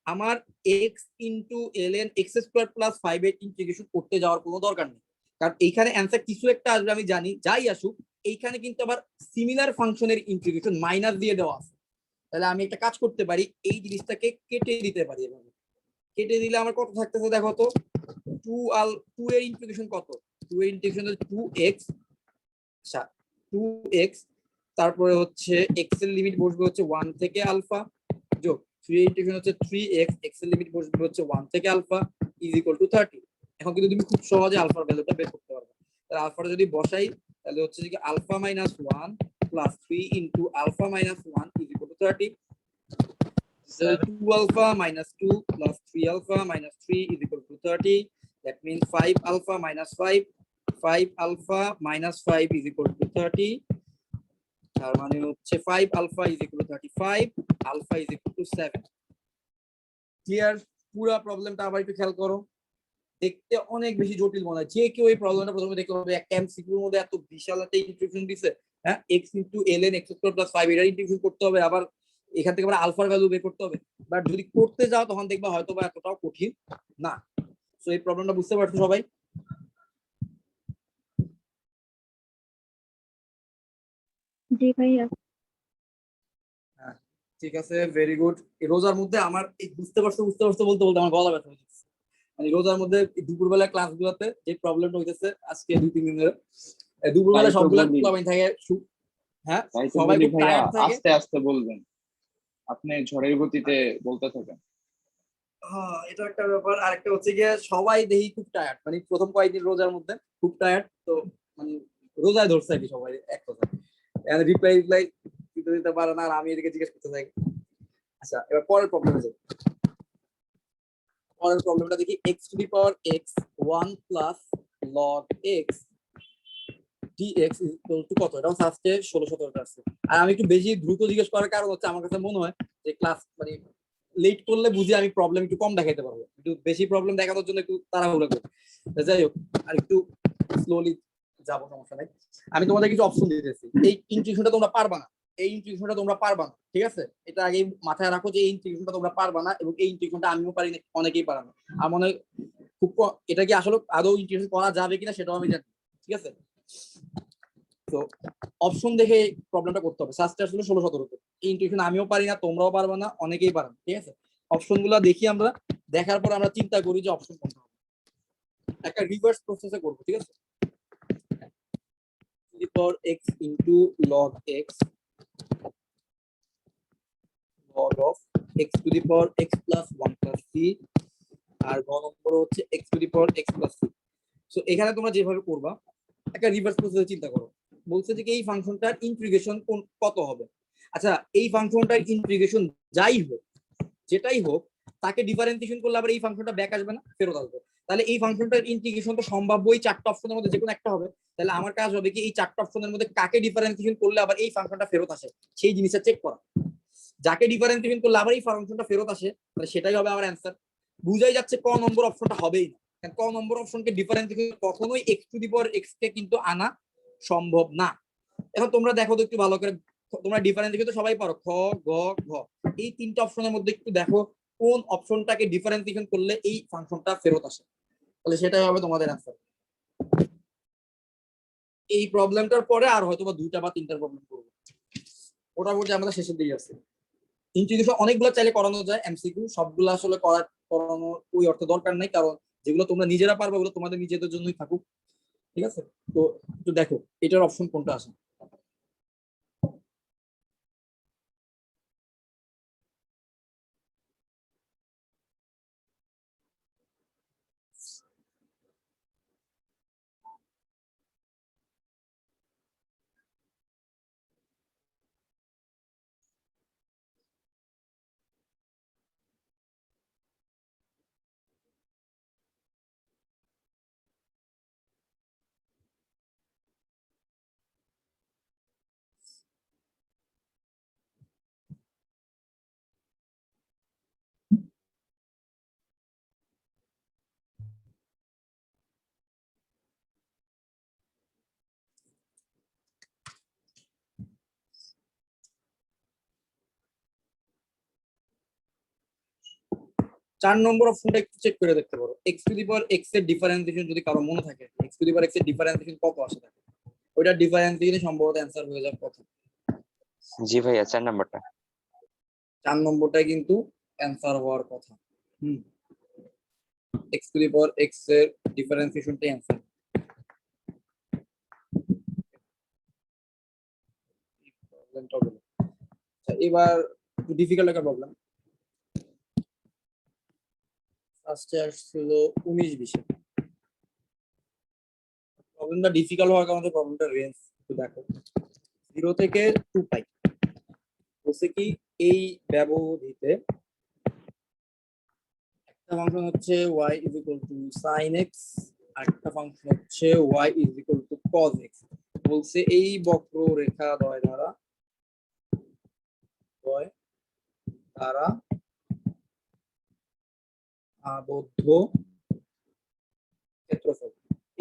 আমার x into l n x square plus 5 এর ইন্টিগ্রেশন করতে যাওয়ার কোনো দরকার নেই, কারণ এইখানে অ্যান্সার কিছু একটা আসবে, আমি জানি, যাই আসুক এইখানে কিন্তু আবার সিমিলার ফাংশনের ইন্টিগ্রেশন মাইনাস দিয়ে দেওয়া আছে। তাহলে আমি একটা কাজ করতে পারি, এই জিনিসটাকে কেটে দিতে পারি। এভাবে কেটে দিলে আমার কত থাকতেছে দেখো তো, 2 এর ইন্টিগ্রেশন কত? 2 এর ইন্টিগ্রেশন হচ্ছে 2x, আচ্ছা 2x, তারপরে হচ্ছে x এর লিমিট বসবে হচ্ছে 1 থেকে আলফা, যোগ 3 এর ইন্টিগ্রেশন হচ্ছে 3x, x এর লিমিট বসবে হচ্ছে 1 থেকে আলফা ইজ ইকুয়াল টু 30। এখন কিন্তু তুমি খুব সহজে আলফার ভ্যালুটা বের করতে পারবে। তাহলে আলফাটা যদি বসাই তাহলে হচ্ছে যে alpha minus 1 plus 3 into alpha minus 1 is equal to 30। So 2 alpha minus 2 plus 3 alpha minus 3 is equal to 30. That means 5 alpha minus 5. 5 alpha minus 5 is equal to 30. তার মানে হচ্ছে 5 alpha is equal to 35. Alpha is equal to 7. Clear? পুরো প্রবলেমটা আবার একটু খেয়াল করো, দেখতে অনেক বেশি জটিল মনে হয়। যে কেউ এই প্রবলেমটা প্রথমে দেখতে হবে, একটা এমসিকিউর মধ্যে এত বিশাল একটা ইন্টিগ্রেশন দিছে, হ্যাঁ, x into ln x square plus 5 এর ইন্টিগ্রেশন করতে হবে, আবার এখান থেকে আবার আলফার ভ্যালু বের করতে হবে। বাট যদি করতে যাও তখন দেখবা হয়তো বা এতটাও কঠিন না। সো এই প্রবলেমটা বুঝতে পারছো সবাই? জি ভাইয়া। হ্যাঁ, ঠিক আছে, ভেরি গুড। এই রোজার মধ্যে আমার এই বুঝতে পারছো বলতে বলতে আমার গলা ব্যথা হয়ে যাচ্ছে। মানে রোজার মধ্যে দুপুরবেলা ক্লাসগুলোতে যে প্রবলেমটা হইতেছে আজকে 2-3 দিন ধরে, দুপুরবেলা সবগুলা থাকে। হ্যাঁ, সবাই খুব টায়ার্ড থাকে। আস্তে আস্তে বলবেন, আপনি ঝড়ের গতিতে বলতে থাকেন। হ্যাঁ, এটা একটা ব্যাপার। আরেকটা হচ্ছে গিয়ে সবাই দেখি খুব টায়ার্ড, মানে প্রথম কয়েকদিন রোজার মধ্যে খুব টায়ার্ড, তো মানে রোজায় ধরছে আর কি সবাই এক কথা। রিপ্লাই দিতে দিতে পারে না আর আমি এদিকে জিজ্ঞেস করতে থাকি। আচ্ছা এবার পরের প্রবলেমে যাই। পরের প্রবলেমটা দেখি x two the power x 1 plus log x dx equal two কত? এটা ফার্স্টে 16-17 আছে। আর আমি একটু বেশি দ্রুত জিজ্ঞেস করার কারণ হচ্ছে আমার কাছে মনে হয় যে ক্লাস মানে লেট করলে বুঝি আমি প্রবলেম একটু কম দেখাইতে পারবো, একটু বেশি প্রবলেম দেখানোর জন্য একটু তাড়াহুড়া করি। যাই হোক আর একটু স্লোলি যাব, সমস্যা নাই। আমি তোমাদের কিছু অপশন দিতেছি, এই ইন্টিগ্রেশনটা তোমরা পারবা না, এই ইন্টিগ্রেশনটা তোমরা পারবা না, ঠিক আছে? এটা আগে মাথায় রাখো যে এই ইন্টিগ্রেশনটা তোমরা পারবা না, এবং এই ইন্টিগ্রেশনটা আমিও পারি না, অনেকেই পারে না। আর মনে হয় খুব এটা কি আসলে আদৌ ইন্টিগ্রেশন করা যাবে কিনা সেটাও আমি জানি, ঠিক আছে? তো অপশন দেখে প্রবলেমটা করতে হবে। সার্চটা আসলে 16-17 এই ইন্টিগ্রেশন আমিও পারি না, তোমরাও পারবা না, অনেকেই পারে না, ঠিক আছে? অপশন গুলা দেখি আমরা, দেখার পর আমরা চিন্তা করি যে অপশন কোনটা হবে। একটা রিভার্স প্রসেসে করবো, ঠিক আছে? to the power x into log x log of x to the power x plus 1 plus c আর ঘ নম্বর হচ্ছে x to the power x plus c। So এখানে তোমরা যেভাবে করবা একটা রিভার্স প্রসেসে চিন্তা করো। বলছে যে এই ফাংশনটার ইন্টিগ্রেশন কত হবে। আচ্ছা এই ফাংশনটার ইন্টিগ্রেশন যাই হোক, যেটাই হোক, তাকে ডিফারেন্সিয়েশন করলে আবার এই ফাংশনটা ব্যাক আসবে না, ফেরত আসবে। তাহলে এই ফাংশনটার ইন্টিগ্রেশন তো সম্ভাব্য এই চারটা অপশনের মধ্যে যে কোনো একটা হবে। তাহলে আমার কাজ হবে কি এই চারটা অপশনের মধ্যে কাকে ডিফারেন্সিয়েশন করলে আবার এই ফাংশনটা ফেরত আসে সেই জিনিসটা চেক করা। যাকে ডিফারেন্সিয়েশন করলে আবার এই ফাংশনটা ফেরত আসে তাহলে সেটাই হবে আমার অ্যান্সার। বুঝাই যাচ্ছে ক নম্বর অপশনটা হবেই না, কারণ ক নম্বর অপশনকে ডিফারেন্সিয়েশন কখনোই x two the power x কে কিন্তু আনা সম্ভব না। এখন তোমরা দেখো তো একটু ভালো করে, তোমরা ডিফারেন্সিয়েশন তো সবাই পারো, খ গ ঘ, এই তিনটা অপশনের মধ্যে একটু দেখো কোন অপশনটাকে ডিফারেন্সিয়েশন করলে এই ফাংশনটা ফেরত আসে, তাহলে সেটাই হবে তোমাদের অ্যান্সার। এই প্রবলেমটার পরে আর হয়তো বা 2টা বা 3টা প্রবলেম করবো, মোটামুটি আমাদের শেষের দিকে আছে। ইন্টিগ্রেশন অনেকগুলো চাইলে করানো যায়, এমসিকিউ সবগুলো আসলে করানো ওই অর্থে দরকার নাই, কারণ যেগুলো তোমরা নিজেরা পারবে ওগুলো তোমাদের নিজেদের জন্যই থাকুক, ঠিক আছে? তো একটু দেখো এটার অপশন কোনটা আছে। 4 নম্বর অপশনটা একটু চেক করে দেখতে পারো, x two the power x এর ডিফারেন্সিয়েশন যদি কারো মনে থাকে x two the power x এর ডিফারেন্সিয়েশন কত আসে থাকে, ওইটা ডিফারেন্সিয়েশন সম্ভবত অ্যান্সার হয়ে যাবে কত। জি ভাইয়া 4 নাম্বারটা। 4 নম্বরটাই কিন্তু অ্যান্সার হওয়ার কথা। x two the power x এর ডিফারেন্সিয়েশনটাই অ্যান্সার। প্রবলেমটা হলো এবার একটু ডিফিকাল্ট একটা প্রবলেম। ফার্স্টে আসছিল 19-20। প্রবলেমটা ডিফিকাল্ট হওয়ার কারণে প্রবলেমটা রেঞ্জ একটু দেখো 0 থেকে 2 পাই। বলছে কি এই ব্যবধিতে একটা ফাংশন হচ্ছে y is equal to sin x আর একটা ফাংশন হচ্ছে y is equal to cos x। বলছে এই বক্ররেখা দ্বয় দ্বারা আবদ্ধ ক্ষেত্রফল।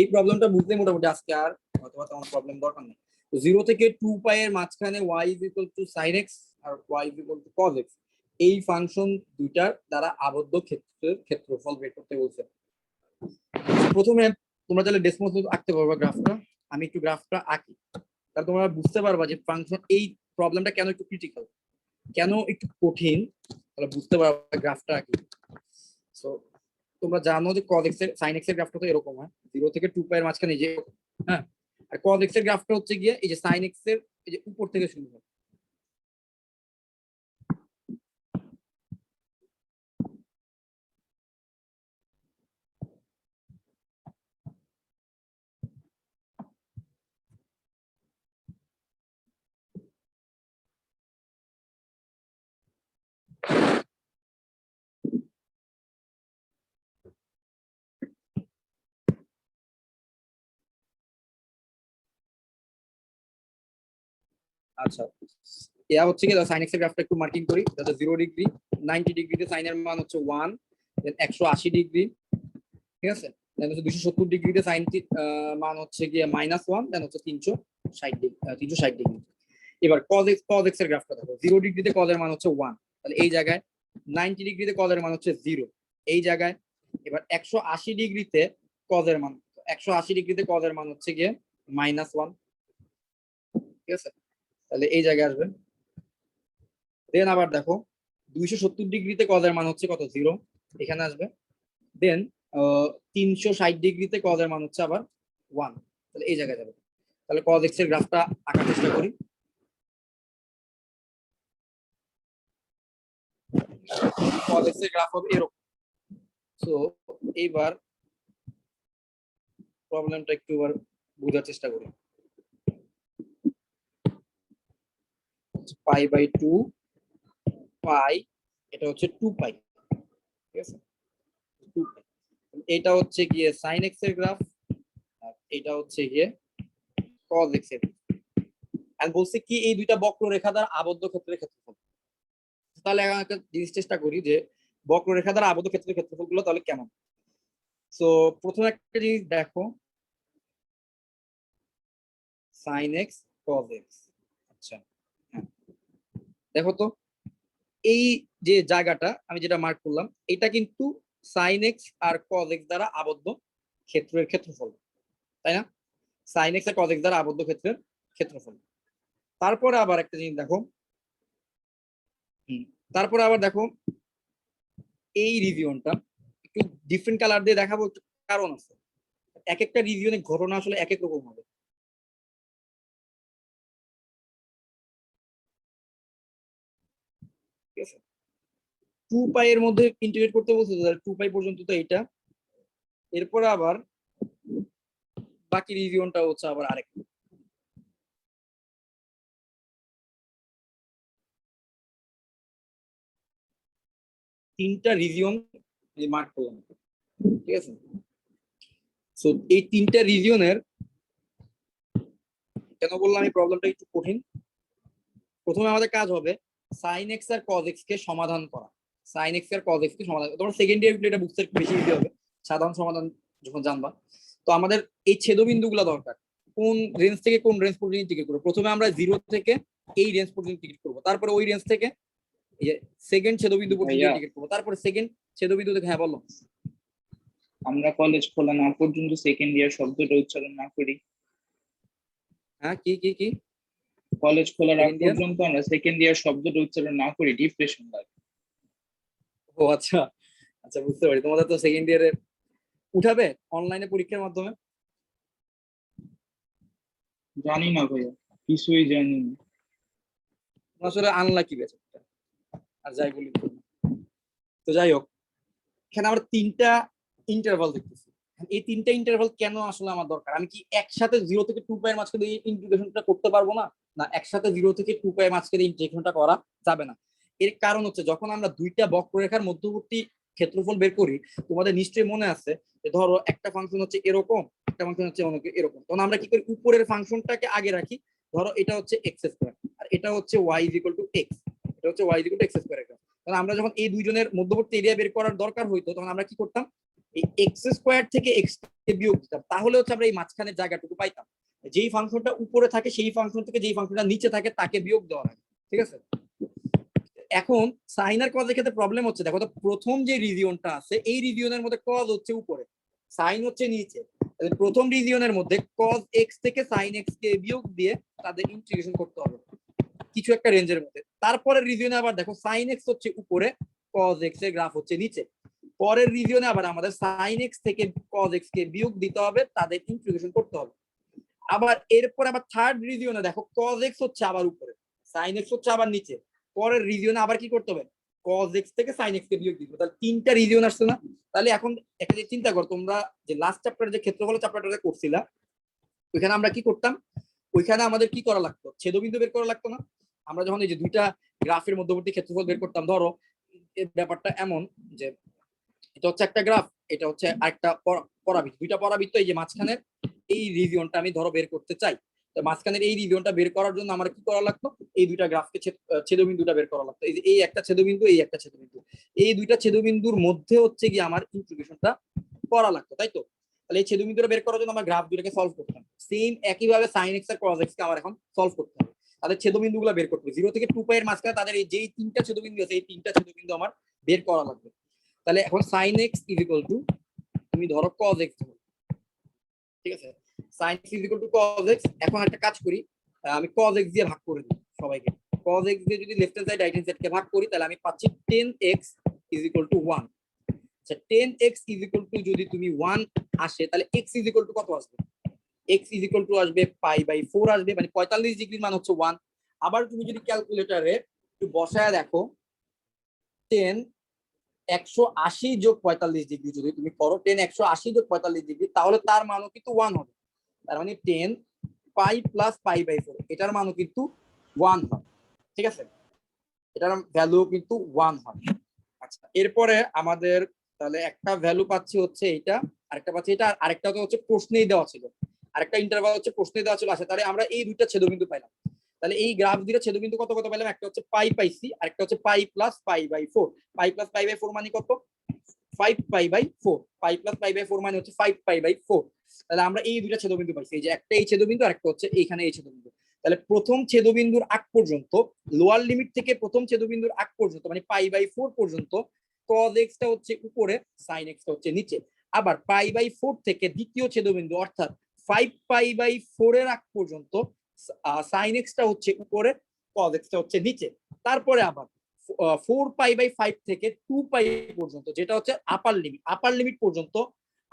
এই প্রবলেমটা বুঝতে মোটামুটি আজকে আর হয়তো তেমন প্রবলেম দরকার নেই। তো 0 থেকে 2 পাই এর মাঝখানে y is equal to sin x আর y is equal to cos x এই ফাংশন দুইটার দ্বারা আবদ্ধ ক্ষেত্রের ক্ষেত্রফল বের করতে বলছে। প্রথমে তোমরা তাহলে ডেসমোস আঁকতে পারবা গ্রাফটা, আমি একটু গ্রাফটা আঁকি, তাহলে তোমরা বুঝতে পারবা যে ফাংশন এই প্রবলেমটা কেন একটু ক্রিটিক্যাল, কেন একটু কঠিন, তাহলে বুঝতে পারবা গ্রাফটা আঁকি। সো তোমরা জানো যে cos x এর sin x এর গ্রাফটা তো এরকম হয় 0 থেকে 2 পাই এর মাঝখানে যে, হ্যাঁ, আর cos x এর গ্রাফটা হচ্ছে গিয়ে এই যে sin x এর এই যে উপর থেকে শুরু হয়। আচ্ছা, ইয়া হচ্ছে কি সাইন এক্স এর গ্রাফটা একটু মার্কিং করি, যাতে 0 ডিগ্রি, 90 ডিগ্রিতে সাইনের মান হচ্ছে 1, দেন 180 ডিগ্রি, ঠিক আছে, দেন হচ্ছে 270 ডিগ্রিতে সাইন মান হচ্ছে গিয়ে -1, দেন হচ্ছে 360 ডিগ্রি, 360 ডিগ্রি। এবার cos x এর গ্রাফটা দেখো, 0 ডিগ্রিতে cos এর মান হচ্ছে 1, তাহলে এই জায়গায় 90 ডিগ্রিতে cos এর মান হচ্ছে 0 এই জায়গায়। এবার 180 ডিগ্রিতে cos এর মান, 180 ডিগ্রিতে cos এর মান হচ্ছে গিয়ে -1, ঠিক আছে, তাহলে এই জায়গায় আসবে। দেন আবার দেখো 270 ডিগ্রিতে cos এর মান হচ্ছে কত, 0 এখানে আসবে। দেন 360 ডিগ্রিতে cos এর মান হচ্ছে আবার 1, তাহলে এই জায়গায় যাবে। তাহলে cos x এর গ্রাফটা আঁকার চেষ্টা করি। cos x এর গ্রাফ হবে এরকম। সো এইবার প্রবলেমটা একটু এবার বোঝার চেষ্টা করি। π/2 পাই, এটা হচ্ছে 2 পাই, ঠিক আছে, 2 পাই। এটা হচ্ছে গিয়ে sin x এর গ্রাফ, আর এটা হচ্ছে গিয়ে cos x এর। আর বলছে কি এই দুইটা বক্ররেখা দ্বারা আবদ্ধ ক্ষেত্রের ক্ষেত্রফল। তাহলে এখন একটা জিনিস চেষ্টা করি যে বক্ররেখা দ্বারা আবদ্ধ ক্ষেত্রের ক্ষেত্রফল গুলো তাহলে কেমন। সো প্রথমে একটা জিনিস দেখো, sin x cos x, আচ্ছা হ্যাঁ, দেখো তো এই যে জায়গাটা আমি যেটা মার্ক করলাম, এটা কিন্তু sin x আর cos x দ্বারা আবদ্ধ ক্ষেত্রের ক্ষেত্রফল, তাই না? sin x আর cos x দ্বারা আবদ্ধ ক্ষেত্রের ক্ষেত্রফল। তারপরে আবার একটা জিনিস দেখো, তারপরে আবার দেখো এই রিজিয়নটা একটু ডিফারেন্ট কালার দিয়ে দেখাবো, একটু কারণ আছে, এক একটা রিজিয়নে ঘটনা আসলে এক এক রকম হবে। ঠিক আছে, 2 পাই এর মধ্যে ইন্টিগ্রেট করতে বলছে, 2 পাই পর্যন্ত তো এইটা, এরপরে আবার বাকি রিজিয়নটা হচ্ছে আবার আরেক। তিনটা রিজিয়ন মার্ক করলাম, ঠিক আছে। সো এই তিনটা রিজিয়নের, কেন বললাম এই প্রবলেমটা একটু কঠিন, প্রথমে আমাদের কাজ হবে sin x আর cos x কে সমাধান করা। sin x আর cos x কে সমাধান, তোমরা সেকেন্ড ইয়ার এটা বুঝতে একটু বেশি ইজি হবে সাধারণ সমাধান যখন জানবা। তো আমাদের এই ছেদবিন্দুগুলো দরকার, কোন রেঞ্জ থেকে কোন রেঞ্জ পর্যন্ত ইন্টিগ্রেট করব। প্রথমে আমরা 0 থেকে এই রেঞ্জ পর্যন্ত ইন্টিগ্রেট করব, তারপরে ওই রেঞ্জ থেকে সেকেন্ড ছেদবিন্দু পর্যন্ত ভাইয়া। ইন্টিগ্রেট করব, তারপরে সেকেন্ড ছেদবিন্দু থেকে। হ্যাঁ বলো। আমরা কলেজ খোলা না পর্যন্ত সেকেন্ড ইয়ার শব্দটা উচ্চারণ না করি। হ্যাঁ কি কি কি কলেজ খোলার আগ Second year? পর্যন্ত আমরা সেকেন্ড ইয়ার শব্দটা উচ্চারণ না করি, ডিপ্রেশন লাগে। ও আচ্ছা আচ্ছা, বুঝতে পারি। তোমাদের তো সেকেন্ড ইয়ারে উঠাবে অনলাইনে পরীক্ষার মাধ্যমে? জানি না ভাইয়া, কিছুই জানি না। আসলে আনলাকি বেঁচে, আর যাই বলি। তো যাই হোক, এখানে আমরা তিনটা ইন্টারভাল দেখতেছি। এই তিনটা ইন্টারভাল কেন আসলে আমার দরকার? আমি কি একসাথে 0 থেকে 2 পাই এর মাঝখানে এই ইন্টিগ্রেশনটা করতে পারবো না? না, একসাথে 0 থেকে 2 পাই এর মাঝখানে ইন্টিগ্রেশনটা করা যাবে না। এর কারণ হচ্ছে যখন আমরা দুইটা বক্ররেখার মধ্যবর্তী ক্ষেত্রফল বের করি, তোমাদের নিশ্চয়ই মনে আছে যে ধরো একটা ফাংশন হচ্ছে এরকম, একটা ফাংশন হচ্ছে অনেক এরকম, তখন আমরা কি করি, উপরের ফাংশনটাকে আগে রাখি। ধরো এটা হচ্ছে x স্কয়ার আর এটা হচ্ছে y = x, এটা হচ্ছে y = x স্কয়ার। কারণ আমরা যখন এই দুইজনের মধ্যবর্তী এরিয়া বের করার দরকার হইতো, তখন আমরা কি করতাম, এই x স্কয়ার থেকে x কে বিয়োগ দিতাম, তাহলে হচ্ছে আমরা এই মাঝখানের জায়গাটুকু পাইতাম। যেই ফাংশনটা উপরে থাকে সেই ফাংশন থেকে যেই ফাংশনটা নিচে থাকে তাকে বিয়োগ দেওয়া হয়, ঠিক আছে। এখন সাইন আর কজ এর ক্ষেত্রে প্রবলেম হচ্ছে, দেখো তো প্রথম যে রিজিয়নটা আছে এই রিজিয়নের মধ্যে কজ হচ্ছে উপরে, সাইন হচ্ছে নিচে। প্রথম রিজিয়নের মধ্যে কজ এক্স থেকে সাইন এক্স কে বিয়োগ দিয়ে তাদের ইন্টিগ্রেশন করতে হবে কিছু একটা রেঞ্জের মধ্যে। তারপরে রিজিয়নে আবার দেখো সাইন এক্স হচ্ছে উপরে, কজ এক্স এর গ্রাফ হচ্ছে নিচে। পরের রিজিয়নে আবার আমাদের সাইন এক্স থেকে কজ এক্স কে বিয়োগ দিতে হবে, তাদের ইন্টিগ্রেশন করতে হবে। আবার এরপর আবার থার্ড রিজিয়নে দেখো কজ এক্স হচ্ছে আবার উপরে, সাইন এক্স হচ্ছে আবার নিচে। পরের রিজিয়নে আবার কি করতে হবে, কজ এক্স থেকে সাইন এক্স কে বিয়োগ দিতে হবে। তাহলে তিনটা রিজিয়ন আসছে না? তাহলে এখন একটা যে চিন্তা করো, তোমরা যে লাস্ট চ্যাপ্টারে যে ক্ষেত্রফল চ্যাপ্টারটা করছিলা, ওইখানে আমরা কি করতাম, ওইখানে আমাদের কি করা লাগতো, ছেদবিন্দু বের করা লাগতো না? আমরা যখন এই যে দুইটা গ্রাফের মধ্যবর্তী ক্ষেত্রফল বের করতাম, ধরো ব্যাপারটা এমন যে এটা হচ্ছে একটা গ্রাফ, এটা হচ্ছে আরেকটা পরাবৃত্ত, দুইটা পরাবৃত্ত, এই যে মাঝখানের এই রিজিয়নটা আমি ধরো বের করতে চাই। তো মাঝখানের এই রিজিয়নটা বের করার জন্য আমার কি করা লাগতো, এই দুইটা গ্রাফকে ছেদবিন্দুটা বের করা লাগতো। এই যে এই একটা ছেদবিন্দু, এই একটা ছেদবিন্দু, এই দুইটা ছেদবিন্দুর মধ্যে হচ্ছে কি আমার ইন্টিগ্রেশনটা করা লাগতো, তাই তো? তাহলে এই ছেদবিন্দুটা বের করার জন্য আমরা গ্রাফ দুটাকে সলভ করতাম। সেম একইভাবে sin x আর cos x কে আমার এখন সলভ করতে হবে। তাদের ছেদবিন্দুগুলো বের করতে হবে 0 থেকে 2π এর মাঝখানে তাদের এই যেই তিনটা ছেদবিন্দু আছে, এই তিনটা ছেদবিন্দু আমার বের করা লাগবে। তাহলে এখন sin x তুমি ধরো cos x ধরো, ঠিক আছে? sin x cos x। এখন একটা কাজ করি, আমি cos x দিয়ে ভাগ করে দিই সবাইকে। cos x দিয়ে যদি left hand side right hand সাইডকে ভাগ করি তাহলে আমি পাচ্ছি 10x 1। আচ্ছা 10x যদি তুমি 1 আসে তাহলে x কত আসবে? x আসবে π/4 আসবে, মানে 45 ডিগ্রির মান হচ্ছে 1। আবার তুমি যদি ক্যালকুলেটরে একটু বসায় দেখো 10 180 যোগ 45 ডিগ্রি যদি তুমি করো, 10 180 যোগ 45 ডিগ্রি, তাহলে তার মানও কিন্তু 1 হবে। তার মানে 10 π + π/4 এটার মানও কিন্তু 1 হয়, ঠিক আছে? এটার ভ্যালু কিন্তু 1 হয়। আচ্ছা এরপরে আমাদের তাহলে একটা ভ্যালু পাচ্ছি হচ্ছে এইটা, আরেকটা পাচ্ছি এটা, আর আরেকটা তো হচ্ছে প্রশ্নেই দেওয়া ছিল, আরেকটা ইন্টারভাল হচ্ছে প্রশ্নে দেওয়া ছিল। আচ্ছা তাহলে আমরা এই দুইটা ছেদবিন্দু পাইলাম। তাহলে এই গ্রাফ দুইটা ছেদবিন্দু কত কত পাইলাম? একটা হচ্ছে পাই পাইছি, আরেকটা হচ্ছে পাই প্লাস π/4। পাই প্লাস π/4 মানে কত? 5π/4। পাই প্লাস π/4 মানে হচ্ছে 5π/4। তাহলে আমরা এই দুইটা ছেদবিন্দু পাইছি, এই যে একটা এই ছেদবিন্দু আর একটা হচ্ছে এইখানে এই ছেদবিন্দু। তাহলে প্রথম ছেদবিন্দুর আগ পর্যন্ত, লোয়ার লিমিট থেকে প্রথম ছেদবিন্দুর আগ পর্যন্ত মানে π/4 পর্যন্ত cos x টা হচ্ছে উপরে, sin x টা হচ্ছে নিচে। আবার π/4 থেকে দ্বিতীয় ছেদবিন্দু অর্থাৎ 5π/4 এর আগ পর্যন্ত sin x টা হচ্ছে উপরে, cos x টা হচ্ছে নিচে। তারপরে আবার 4π/5 থেকে 2π পর্যন্ত যেটা হচ্ছে আপার লিমিট পর্যন্ত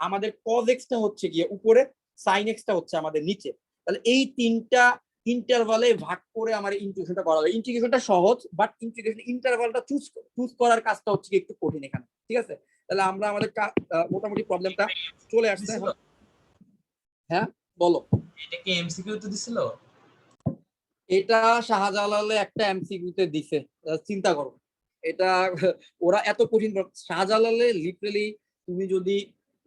আমাদের cos x টা হচ্ছে গিয়ে উপরে, sin x টা হচ্ছে আমাদের নিচে। তাহলে এই তিনটা ইন্টারভালে ভাগ করে আমার ইন্টিগ্রেশনটা করা হবে। ইন্টিগ্রেশনটা সহজ, বাট ইন্টিগ্রেশন ইন্টারভালটা চুজ করার কাজটা হচ্ছে একটু কঠিন এখানে, ঠিক আছে? তাহলে আমরা আমাদের মোটামুটি প্রবলেমটা চলে আসছে। হ্যাঁ বলো। এটা কি এমসিকিউ তে দিছিল? এটা শাহজালালে একটা এমসিকিউতে দিছে, চিন্তা করো। এটা ওরা এত কঠিন শাহজালালে লিটারালি তুমি যদি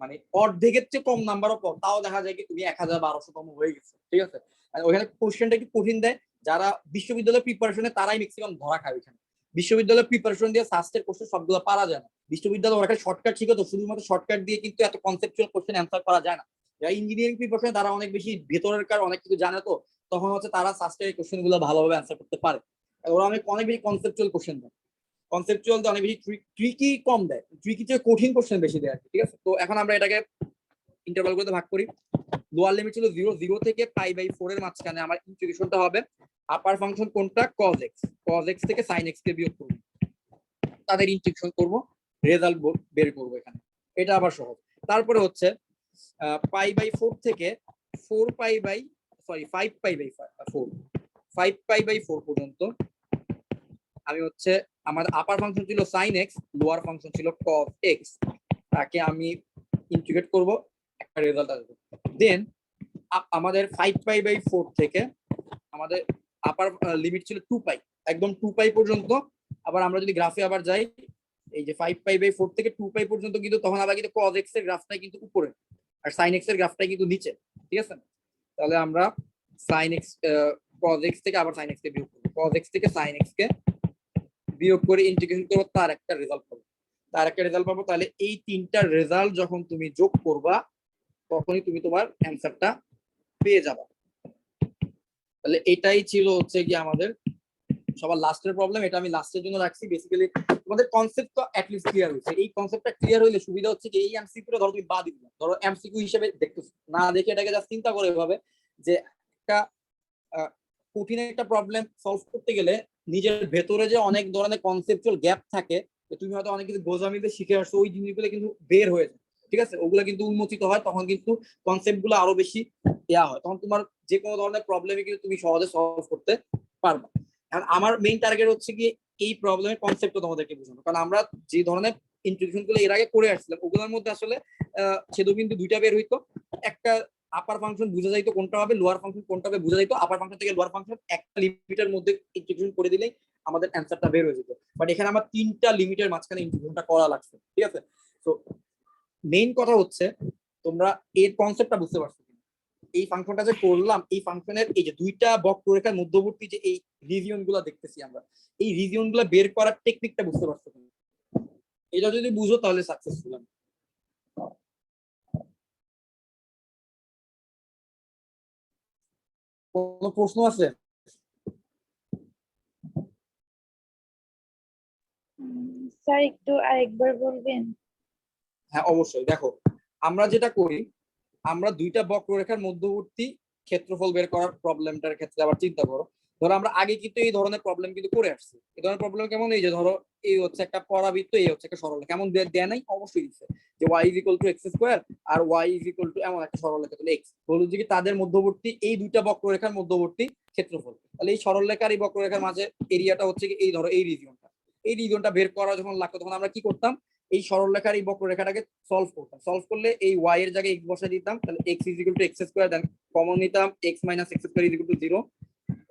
মানে অর্ধেকের চেয়ে কম নাম্বারও পাও তাও দেখা যায় কি তুমি 1200তম হয়ে গেছে, ঠিক আছে? ওখানে কোশ্চেনটা কি কঠিন দেয়, যারা বিশ্ববিদ্যালয় প্রিপারেশনে তারাই ম্যাক্সিমাম ধরা খায়। এখানে বিশ্ববিদ্যালয় প্রিপারেশন দিয়ে সাস্টের কোশ্চেন সবগুলো পারা যায় না। বিশ্ববিদ্যালয় ওরা শর্টকাট শিখে, তো শুধুমাত্র শর্টকাট দিয়ে কিন্তু এত কনসেপচুয়াল কোশ্চেন অ্যান্সার করা যায় না। যারা ইঞ্জিনিয়ারিং প্রিপারেশনে তারা অনেক বেশি ভেতরের কার অনেক কিছু জানে, তো তখন হচ্ছে তারা সাস্টের কোশ্চেন গুলো ভালোভাবে অ্যান্সার করতে পারে। ওরা অনেক বেশি কনসেপচুয়াল কোশ্চেন দেয়, কনসেপচুয়াল অনেক বেশি ট্রিকি কম দেয়, ট্রিকি চেয়ে কঠিন কোশ্চেন বেশি দেয়, ঠিক আছে? তো এখন আমরা এটাকে ইন্টারভাল গুলোতে ভাগ করি। লোয়ার লিমিট ছিল 0 থেকে π/4 এর মাঝখানে আমার ইন্টিগ্রেশনটা হবে। আপার ফাংশন কোনটা? cos x থেকে sin x কে বিয়োগ করব, তাদের ইন্টিগ্রেশন করব, রেজাল্ট বের করব এখানে। এটা আবার সহজ। তারপরে হচ্ছে π/4 থেকে 5π/4 পর্যন্ত আমি হচ্ছে আমার আপার ফাংশন ছিল sin x, লোয়ার ফাংশন ছিল cos x, তাকে আমি ইন্টিগ্রেট করব, একটা রেজাল্ট আসবে। দেন আমাদের 5π/4 থেকে আমাদের আপার লিমিট ছিল 2π, একদম 2π পর্যন্ত। আবার আমরা যদি গ্রাফে আবার যাই, এই যে 5π/4 থেকে 2π পর্যন্ত কিন্তু তখন আবার কিন্তু cos x এর গ্রাফটাই কিন্তু উপরে আর sin x এর গ্রাফটাই কিন্তু নিচে, ঠিক আছে? তাহলে আমরা sin x cos x থেকে আবার sin x কে বিয়োগ করব, cos x থেকে sin x কে বিয়োগ করে ইন্টিগ্রেশন করব, তার একটা রেজাল্ট পাবো। তাহলে এই তিনটা রেজাল্ট যখন তুমি যোগ করবা তখনই তুমি তোমার অ্যানসারটা পেয়ে যাবা। তাহলে এটাই ছিল হচ্ছে কি আমাদের সবার লাস্টের প্রবলেম। এটা আমি লাস্টের জন্য রাখছি। বেসিক্যালি তোমাদের কনসেপ্ট তো অ্যাটলিস্ট ক্লিয়ার হয়েছে। এই কনসেপ্টটা ক্লিয়ার হইলে সুবিধা হচ্ছে কি এই এমসিকিউটা ধরো তুমি বাদ দিলে, ধরো এমসিকিউ হিসেবে দেখতেছো না, দেখে এটাকে জাস্ট চিন্তা করে এভাবে যে একটা কঠিন একটা প্রবলেম সলভ করতে গেলে নিজের ভেতরে যে অনেক ধরনের কনসেপচুয়াল গ্যাপ থাকে, তুমি হয়তো অনেক কিছু গোজামিতে শিখে আসছো, ওই জিনিসগুলো কিন্তু বের হয়ে যায়, ঠিক আছে? ওগুলো কিন্তু উন্মোচিত হয়, তখন কিন্তু কনসেপ্ট গুলো আরো বেশি দেওয়া হয়, তখন তোমার যে কোনো ধরনের প্রবলেমে কিন্তু তুমি সহজে সলভ করতে পারবা। কারণ আমার মেইন টার্গেট হচ্ছে কি এই প্রবলেমের কনসেপ্টটা তোমাদেরকে বোঝানো। কারণ আমরা যে ধরনের ইন্ট্রোডিউশন গুলো এর আগে করে আসছিলাম ওগুলোর মধ্যে আসলে ছেদবিন্দু দুইটা বের হইতো, একটা আপার ফাংশন বোঝা যাইতো কোনটা হবে, লোয়ার ফাংশন কোনটা হবে বোঝা যাইতো। আপার ফাংশন থেকে লোয়ার ফাংশন একটা লিমিটের মধ্যে ইন্টিগ্রেশন করে দিলেই আমাদের অ্যান্সারটা বের হয়ে যেত। বাট এখানে আমার তিনটা লিমিটের মাঝখানে ইন্টিগ্রেশনটা করা লাগছে, ঠিক আছে? তো মেইন কথা হচ্ছে তোমরা এর কনসেপ্টটা বুঝতে পারছো, এই ফাংশনটা যে করলাম, এই ফাংশনের এই যে দুইটা বক্ররেখার মধ্যবর্তী যে এই রিজিয়ন গুলা দেখতেছি আমরা, এই রিজিয়ন গুলা বের করার টেকনিকটা বুঝতে পারছো তুমি? এটা যদি বুঝো তাহলে সাকসেসফুল। কোনো প্রশ্ন আছে? স্যার একটু আরেকবার বলবেন? হ্যাঁ অবশ্যই। দেখো আমরা যেটা করি, আমরা দুইটা বক্ররেখার মধ্যবর্তী ক্ষেত্রফল বের করার প্রবলেমটার ক্ষেত্রে আবার চিন্তা করো। ধরো আমরা আগে কিন্তু এই ধরনের প্রবলেম কিন্তু করে আসছি। এই ধরনের প্রবলেম কেমন, এই যে ধরো এই হচ্ছে একটা পরাবৃত্ত, এই হচ্ছে একটা সরলরেখা, কেমন দেয়া নাই? অবশ্যই দিচ্ছে যে y = x² আর y = এমন একটা সরলরেখা, তাহলে x হলো যে কি তাদের মধ্যবর্তী এই দুইটা বক্ররেখার মধ্যবর্তী ক্ষেত্রফল। তাহলে এই সরলরেখার এই বক্ররেখার মাঝে এরিয়াটা হচ্ছে কি এই ধরো এই রিজিয়নটা বের করা যখন লাগতো তখন আমরা কি করতাম, এই সরলরেখার এই বক্ররেখাটাকে সলভ করতাম। সলভ করলে এই y এর জায়গায় x বসিয়ে দিতাম, তাহলে x = x², দেন কমন নিতাম x - x² = 0,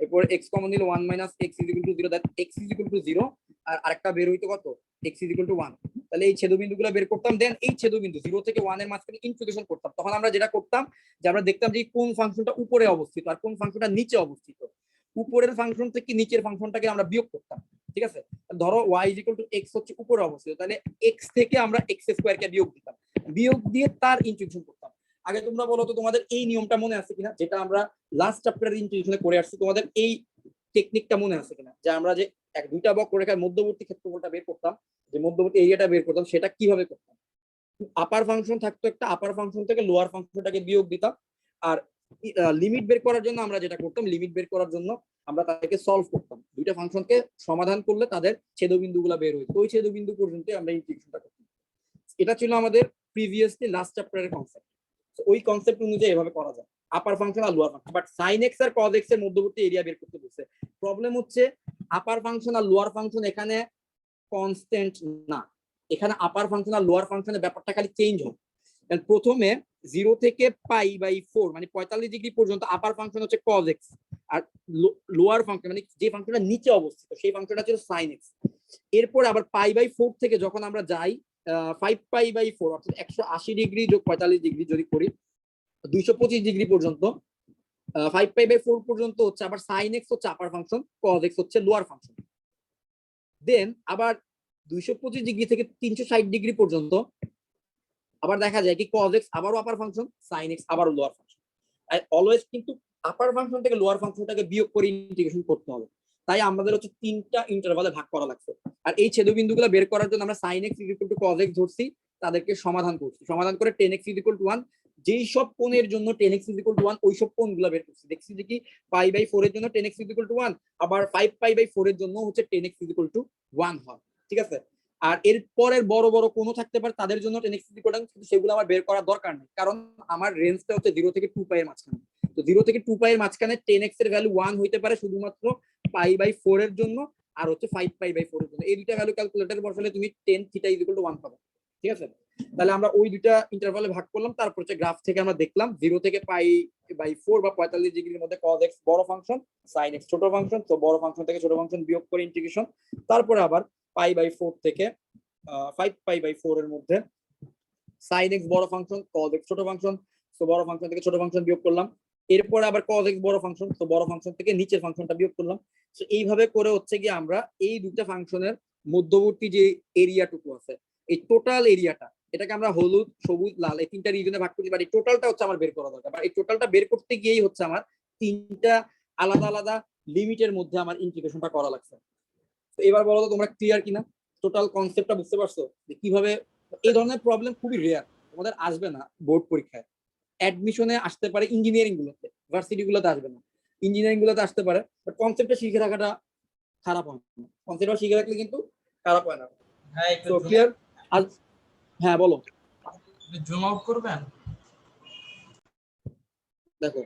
এরপর x কমন নিলে 1 - x = 0, দ্যাট x = 0, আর আরেকটা বের হইতো কত, x = 1। তাহলে এই ছেদবিন্দুগুলো বের করতাম, দেন এই ছেদবিন্দু 0 থেকে 1 এর মাঝখানে ইন্টিগ্রেশন করতাম। তখন আমরা যেটা করতাম যে আমরা দেখতাম যে কোন ফাংশনটা উপরে অবস্থিত আর কোন ফাংশনটা নিচে অবস্থিত। উপরের ফাংশন থেকে নিচের ফাংশনটাকে আমরা বিয়োগ করতাম, ঠিক আছে? ধরো y = x হচ্ছে উপরে অবস্থিত, তাহলে x থেকে আমরা x² কে বিয়োগ দিতাম, বিয়োগ দিয়ে তার ইন্টিগ্রেশন করতাম। আগে তোমরা বলো তো তোমাদের এই নিয়মটা মনে আছে কিনা, যেটা আমরা লাস্ট চ্যাপ্টারের ইন্টিগ্রেশনে করে আসছি, তোমাদের এই টেকনিকটা মনে আছে কিনা, যে আমরা যে এক দুইটা বক্ররেখার মধ্যবর্তী ক্ষেত্রফলটা বের করতাম, যে মধ্যবর্তী এরিয়াটা বের করতাম, সেটা কিভাবে করতাম? আপার ফাংশন থাকতো একটা, আপার ফাংশন থেকে লোয়ার ফাংশনটাকে বিয়োগ দিতাম। আর লিমিট বের করার জন্য আমরা যেটা করতাম, লিমিট বের করার জন্য আমরা তাদেরকে সলভ করতাম, দুইটা ফাংশনকে সমাধান করলে তাদের ছেদবিন্দুগুলো বের হইতো, ওই ছেদবিন্দু পর্যন্ত আমরা ইন্টিগ্রেশনটা করতাম। এটা ছিল আমাদের প্রিভিয়াসলি লাস্ট চ্যাপ্টারের কনসেপ্ট। ওই কনসেপ্ট অনুযায়ী এভাবে করা যায়, আপার ফাংশন আর lower function. But sin x আর cos x এর মধ্যবর্তী এরিয়া বের করতে বলছে। প্রবলেম হচ্ছে আপার ফাংশন আর লোয়ার ফাংশন এখানে কনস্ট্যান্ট না, এখানে আপার ফাংশন আর লোয়ার ফাংশনের ব্যাপারটা খালি চেঞ্জ হয়। প্রথমে 0 থেকে π/4 মানে 45 ডিগ্রি পর্যন্ত আপার ফাংশন হচ্ছে cos x, আর লোয়ার ফাংশন মানে যে ফাংশনটা নিচে অবস্থিত সেই ফাংশনটা ছিল sin x। এরপর আবার π/4 থেকে যখন আমরা যাই 5π/4 অর্থাৎ 180 ডিগ্রি যোগ 45 ডিগ্রি যদি করি 225 ডিগ্রি পর্যন্ত, 5π/4 পর্যন্ত হচ্ছে আবার sin x হচ্ছে আপার ফাংশন, cos x হচ্ছে লোয়ার ফাংশন। দেন আবার 225 ডিগ্রি থেকে 360 ডিগ্রি পর্যন্ত আবার দেখা যায় কি cos x আবারও আপার ফাংশন, sin x আবারও লোয়ার ফাংশন। অলওয়েজ কিন্তু আপার ফাংশন থেকে লোয়ার ফাংশনটাকে বিয়োগ করে ইন্টিগ্রেশন করতে হবে। তাই আমাদের হচ্ছে তিনটা ইন্টারভালে ভাগ করা লাগছে। আর এই ছেদবিন্দুগুলো বের করার জন্য আমরা sin x = cos x ধরছি, তাদেরকে সমাধান করছি, সমাধান করে tan x = 1, যেই সব কোণের জন্য tan x = 1 ওই সব কোণগুলো বের করছি। দেখছি যে কি π/4 এর জন্য tan x = 1, আবার 5π/4 এর জন্য হচ্ছে tan x = 1 হয়, ঠিক আছে? আর এর পরের বড় বড় কোণ থাকতে পারে, তাদের জন্য tan x = 1, কিন্তু সেগুলো আমার বের করার দরকার নেই, কারণ আমার রেঞ্জটা হচ্ছে 0 থেকে 2π এর মাঝখানে। তো 0 থেকে 2π এর মাঝখানে tan x এর ভ্যালু 1 হইতে পারে শুধুমাত্র π/4 এর জন্য, আর হচ্ছে 5π/4 এর জন্য। এই দুইটা ভ্যালু ক্যালকুলেটরে বসালে তুমি tan θ = 1 পাবে, ঠিক আছে? তাহলে আমরা ওই দুইটা ইন্টারভালে ভাগ করলাম, তারপর হচ্ছে গ্রাফ থেকে আমরা দেখলাম 0 থেকে π/4 বা 45 ডিগ্রির মধ্যে cos x বড় ফাংশন, sin x ছোট ফাংশন, তো বড় ফাংশন থেকে ছোট ফাংশন বিয়োগ করে ইন্টিগ্রেশন। তারপরে আবার π/4 থেকে 5π/4 এর মধ্যে sin x বড় ফাংশন, cos x ছোট ফাংশন, তো বড় ফাংশন থেকে ছোট ফাংশন বিয়োগ করলাম। এরপর আবার cos x বড় ফাংশন, তো বড় ফাংশন থেকে নিচের ফাংশনটা বিয়োগ করলাম। তো এইভাবে করে হচ্ছে কি আমরা এই দুইটা ফাংশনের মধ্যবর্তী যে এরিয়াটুকু আছে, এই টোটাল এরিয়াটা, এটাকে আমরা হলুদ, সবুজ, লাল এই তিনটা রিজনে ভাগ করতে পারি। টোটালটা হচ্ছে আমার বের করা দরকার, এই টোটালটা বের করতে গিয়েই হচ্ছে আমার তিনটা আলাদা আলাদা লিমিটের মধ্যে আমার ইন্টিগ্রেশনটা করা লাগছে। তো এবার বলো তো তোমরা ক্লিয়ার কিনা, টোটাল কনসেপ্টটা বুঝতে পারছো যে কিভাবে? এই ধরনের প্রবলেম খুবই রেয়ার, তোমাদের আসবে না বোর্ড পরীক্ষায়। অ্যাডমিশনে আসতে পারে ইঞ্জিনিয়ারিং গুলোতে, ভার্সিটি গুলোতে আসবে না, ইঞ্জিনিয়ারিং গুলোতে আসতে পারে। বাট কনসেপ্টটা শিখে রাখাটা খারাপ হয় না, কনসেপ্টটা শিখে রাখলে কিন্তু খারাপ হয় না। হ্যাঁ একটু তো ক্লিয়ার? হ্যাঁ বলো। জুম আউট করবেন? দেখো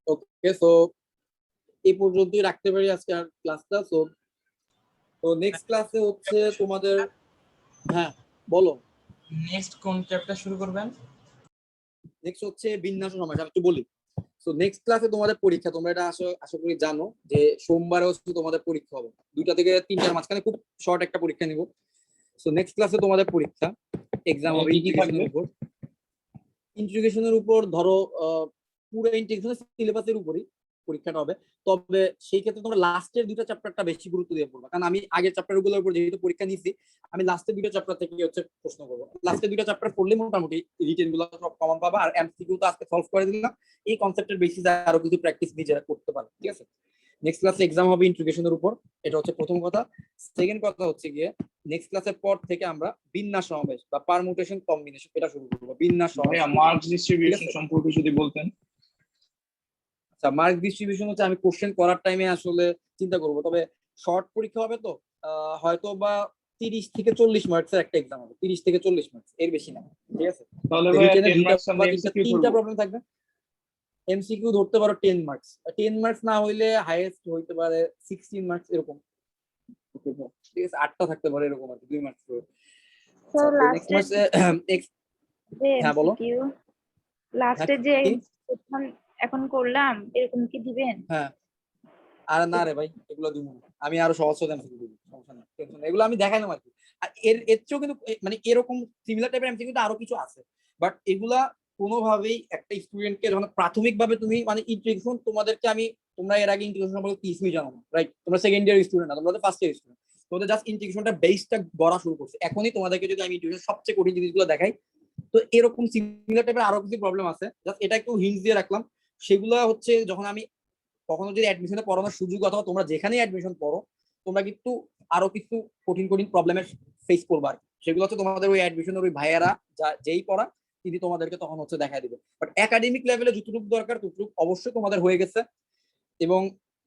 ওকে, সো এই পর্যন্তই রাখতে পারি আজকে আর ক্লাসটা। সো তো নেক্সট ক্লাসে হচ্ছে তোমাদের, হ্যাঁ বলো। নেক্সট কোন চ্যাপ্টার শুরু করবেন? নেক্সট হচ্ছে বিন্যাস সমাবেশ, আমি একটু বলি। সো নেক্সট ক্লাসে তোমাদের পরীক্ষা, তোমরা এটা আশা করি জানো যে সোমবারে হচ্ছে তোমাদের পরীক্ষা হবে 2টা থেকে 3টার মাঝখানে, খুব শর্ট একটা পরীক্ষা নিব। সো নেক্সট ক্লাসে তোমাদের পরীক্ষা, এক্সাম হবে কি কি থাকবে? ইন্টিগ্রেশনের উপর। ধরো পুরো ইন্টিগ্রেশনের সিলেবাসের উপরই পরীক্ষাটা হবে, তবে সেই ক্ষেত্রে তোমরা লাস্টের 2টা চ্যাপ্টারটা বেশি গুরুত্ব দিয়ে পড়বা, কারণ আমি আগের চ্যাপ্টারগুলোর উপর যেহেতু পরীক্ষা নিয়েছি, আমি লাস্টের 2টা চ্যাপ্টার থেকে হচ্ছে প্রশ্ন করবো। লাস্টের 2টা চ্যাপ্টার পড়লে মোটামুটি রিটেন গুলো সব কমন পাবা, আর এমসিকিউ তো আজকে সলভ করে দিলাম, এই কনসেপ্টের বেসিসে আরো কিছু প্র্যাকটিস নিজেরা করতে পারো, ঠিক আছে। নেক্সট ক্লাসে এক্সাম হবে ইন্টিগ্রেশনের উপর, এটা হচ্ছে প্রথম কথা। সেকেন্ড কথা হচ্ছে গিয়ে নেক্সট ক্লাসের পর থেকে আমরা বিন্যাস সমাবেশ বা পারমুটেশন কম্বিনেশন এটা শুরু করবো। বিন্যাস সমাবেশ, মার্কস ডিস্ট্রিবিউশন ঠিক আছে। সম্পর্কে যদি বলতেন। আচ্ছা, মার্ক ডিস্ট্রিবিউশন হচ্ছে আমি কোশ্চেন করার টাইমে আসলে চিন্তা করব, তবে শর্ট পরীক্ষা হবে তো হয়তো বা 30 থেকে 40 মার্কসের একটা এক্সাম হবে, 30 থেকে 40 মার্কস, এর বেশি না, ঠিক আছে। তাহলে ভাই রিটেনে 10 দুইটা মার্কস বা আমরা তিনটা এমসিকিউ তিনটা করব। প্রবলেম থাকবে। এমসিকিউ ধরতে পারো 10 মার্কস, 10 মার্কস না হইলে হাইয়েস্ট হইতে পারে 16 মার্কস এরকম, ঠিক আছে। 8টা থাকতে পারে এরকম আর কি, 2 মার্কস করে। তো নেক্সট লাস্টে মার্কসে যে হ্যাঁ বলো। এমসিকিউ লাস্টে যে এখন করলাম এরকম কি দিবেন? হ্যাঁ, আর না রে ভাই, এগুলো দিব না, আমি আরো সহজ সহজ এমসিকিউ দিব, সমস্যা নেই, টেনশন নেই, এগুলো আমি দেখাইলাম আর কি। আর এর চেয়েও কিন্তু মানে এরকম সিমিলার টাইপের এমসিকিউ কিন্তু আরো কিছু আছে, বাট এগুলা কোনোভাবেই একটা স্টুডেন্টকে যখন প্রাথমিকভাবে তুমি মানে ইন্টিগ্রেশন, তোমাদেরকে আমি, তোমরা এর আগে ইন্টিগ্রেশন সম্পর্কে কিছুই জানো না, রাইট? তোমরা সেকেন্ড ইয়ার স্টুডেন্ট না, তোমরা ফার্স্ট ইয়ার স্টুডেন্ট, তোমাদের জাস্ট ইন্টিগ্রেশনটা বেসটা গড়া শুরু করছে। এখনই তোমাদেরকে যদি আমি ইন্টিগ্রেশন সবচেয়ে কঠিন জিনিসগুলো দেখাই, তো এরকম সিমিলার টাইপের আরো কিছু প্রবলেম আছে, জাস্ট এটা একটু হিন্টস দিয়ে রাখলাম। সেগুলো হচ্ছে যখন আমি কখনো যদি অ্যাডমিশনে পড়ানোর সুযোগ, অথবা তোমরা যেখানেই অ্যাডমিশন পড়ো, তোমরা কিন্তু আরো কিছু কঠিন কঠিন প্রবলেমের ফেস করবা, সেগুলো হচ্ছে তোমাদের ওই অ্যাডমিশনের ওই ভাইয়ারা যেই পড়া তিনি তোমাদেরকে তখন হচ্ছে দেখাই দিবে। বাট একাডেমিক লেভেলে যতটুকু দরকার ততটুকু অবশ্যই তোমাদের হয়ে গেছে, এবং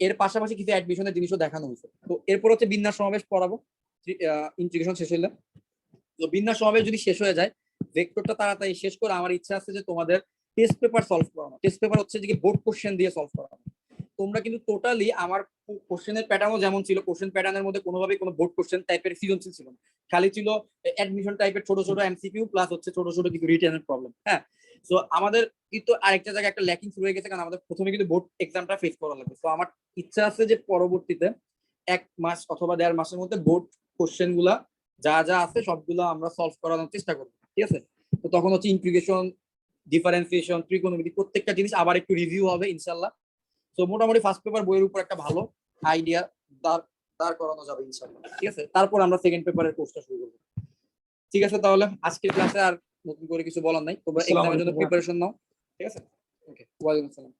এর পাশাপাশি কিছু অ্যাডমিশনের জিনিসও দেখানো হয়েছে। তো এরপর হচ্ছে বিন্যাস সমাবেশ পড়াবো ইন্টিগ্রেশন শেষ হলে। তো বিন্যাস সমাবেশ যদি শেষ হয়ে যায়, ভেক্টরটা তাড়াতাড়ি শেষ করে আমার ইচ্ছা আছে যে তোমাদের টেস্ট পেপার সলভ করানো। টেস্ট পেপার হচ্ছে যে বোর্ড কোশ্চেন দিয়ে সলভ করানো। তোমরা কিন্তু টোটালি আমার কোশ্চেনের প্যাটার্নও যেমন ছিল, কোশ্চেন প্যাটার্নের মধ্যে কোনোভাবেই কোনো বোর্ড কোশ্চেন টাইপের সৃজনশীল ছিল না, খালি ছিল অ্যাডমিশন টাইপের ছোট ছোট এমসিকিউ প্লাস হচ্ছে ছোট ছোট কিছু রিটেনের প্রবলেম। হ্যাঁ, সো আমাদের কিন্তু আরেকটা জায়গায় একটা ল্যাকিংস রয়ে গেছে, কারণ আমাদের প্রথমে কিন্তু বোর্ড এক্সামটা ফেস করা লাগবে। তো আমার ইচ্ছা আছে যে পরবর্তীতে 1 মাস অথবা 1.5 মাসের মধ্যে বোর্ড কোশ্চেন গুলা যা যা আছে সবগুলো আমরা সলভ করানোর চেষ্টা করবো, ঠিক আছে। তো তখন হচ্ছে ইন্টিগ্রেশন, ডিফারেন্সিয়েশন, ত্রিকোণমিতি প্রত্যেকটা জিনিস আবার একটু রিভিউ হবে ইনশাল্লাহ। তো মোটামুটি ফার্স্ট পেপার বইয়ের উপর একটা ভালো আইডিয়া দাঁড় করানো যাবে ইনশাল্লাহ, ঠিক আছে। তারপর আমরা সেকেন্ড পেপারের কোর্সটা শুরু করবো, ঠিক আছে। তাহলে আজকের ক্লাসে আর নতুন করে কিছু বলার নাই, তোমরা এক্সামের জন্য প্রিপারেশন নাও, ঠিক আছে। ওকে, ওয়ালাইকুম আসসালাম।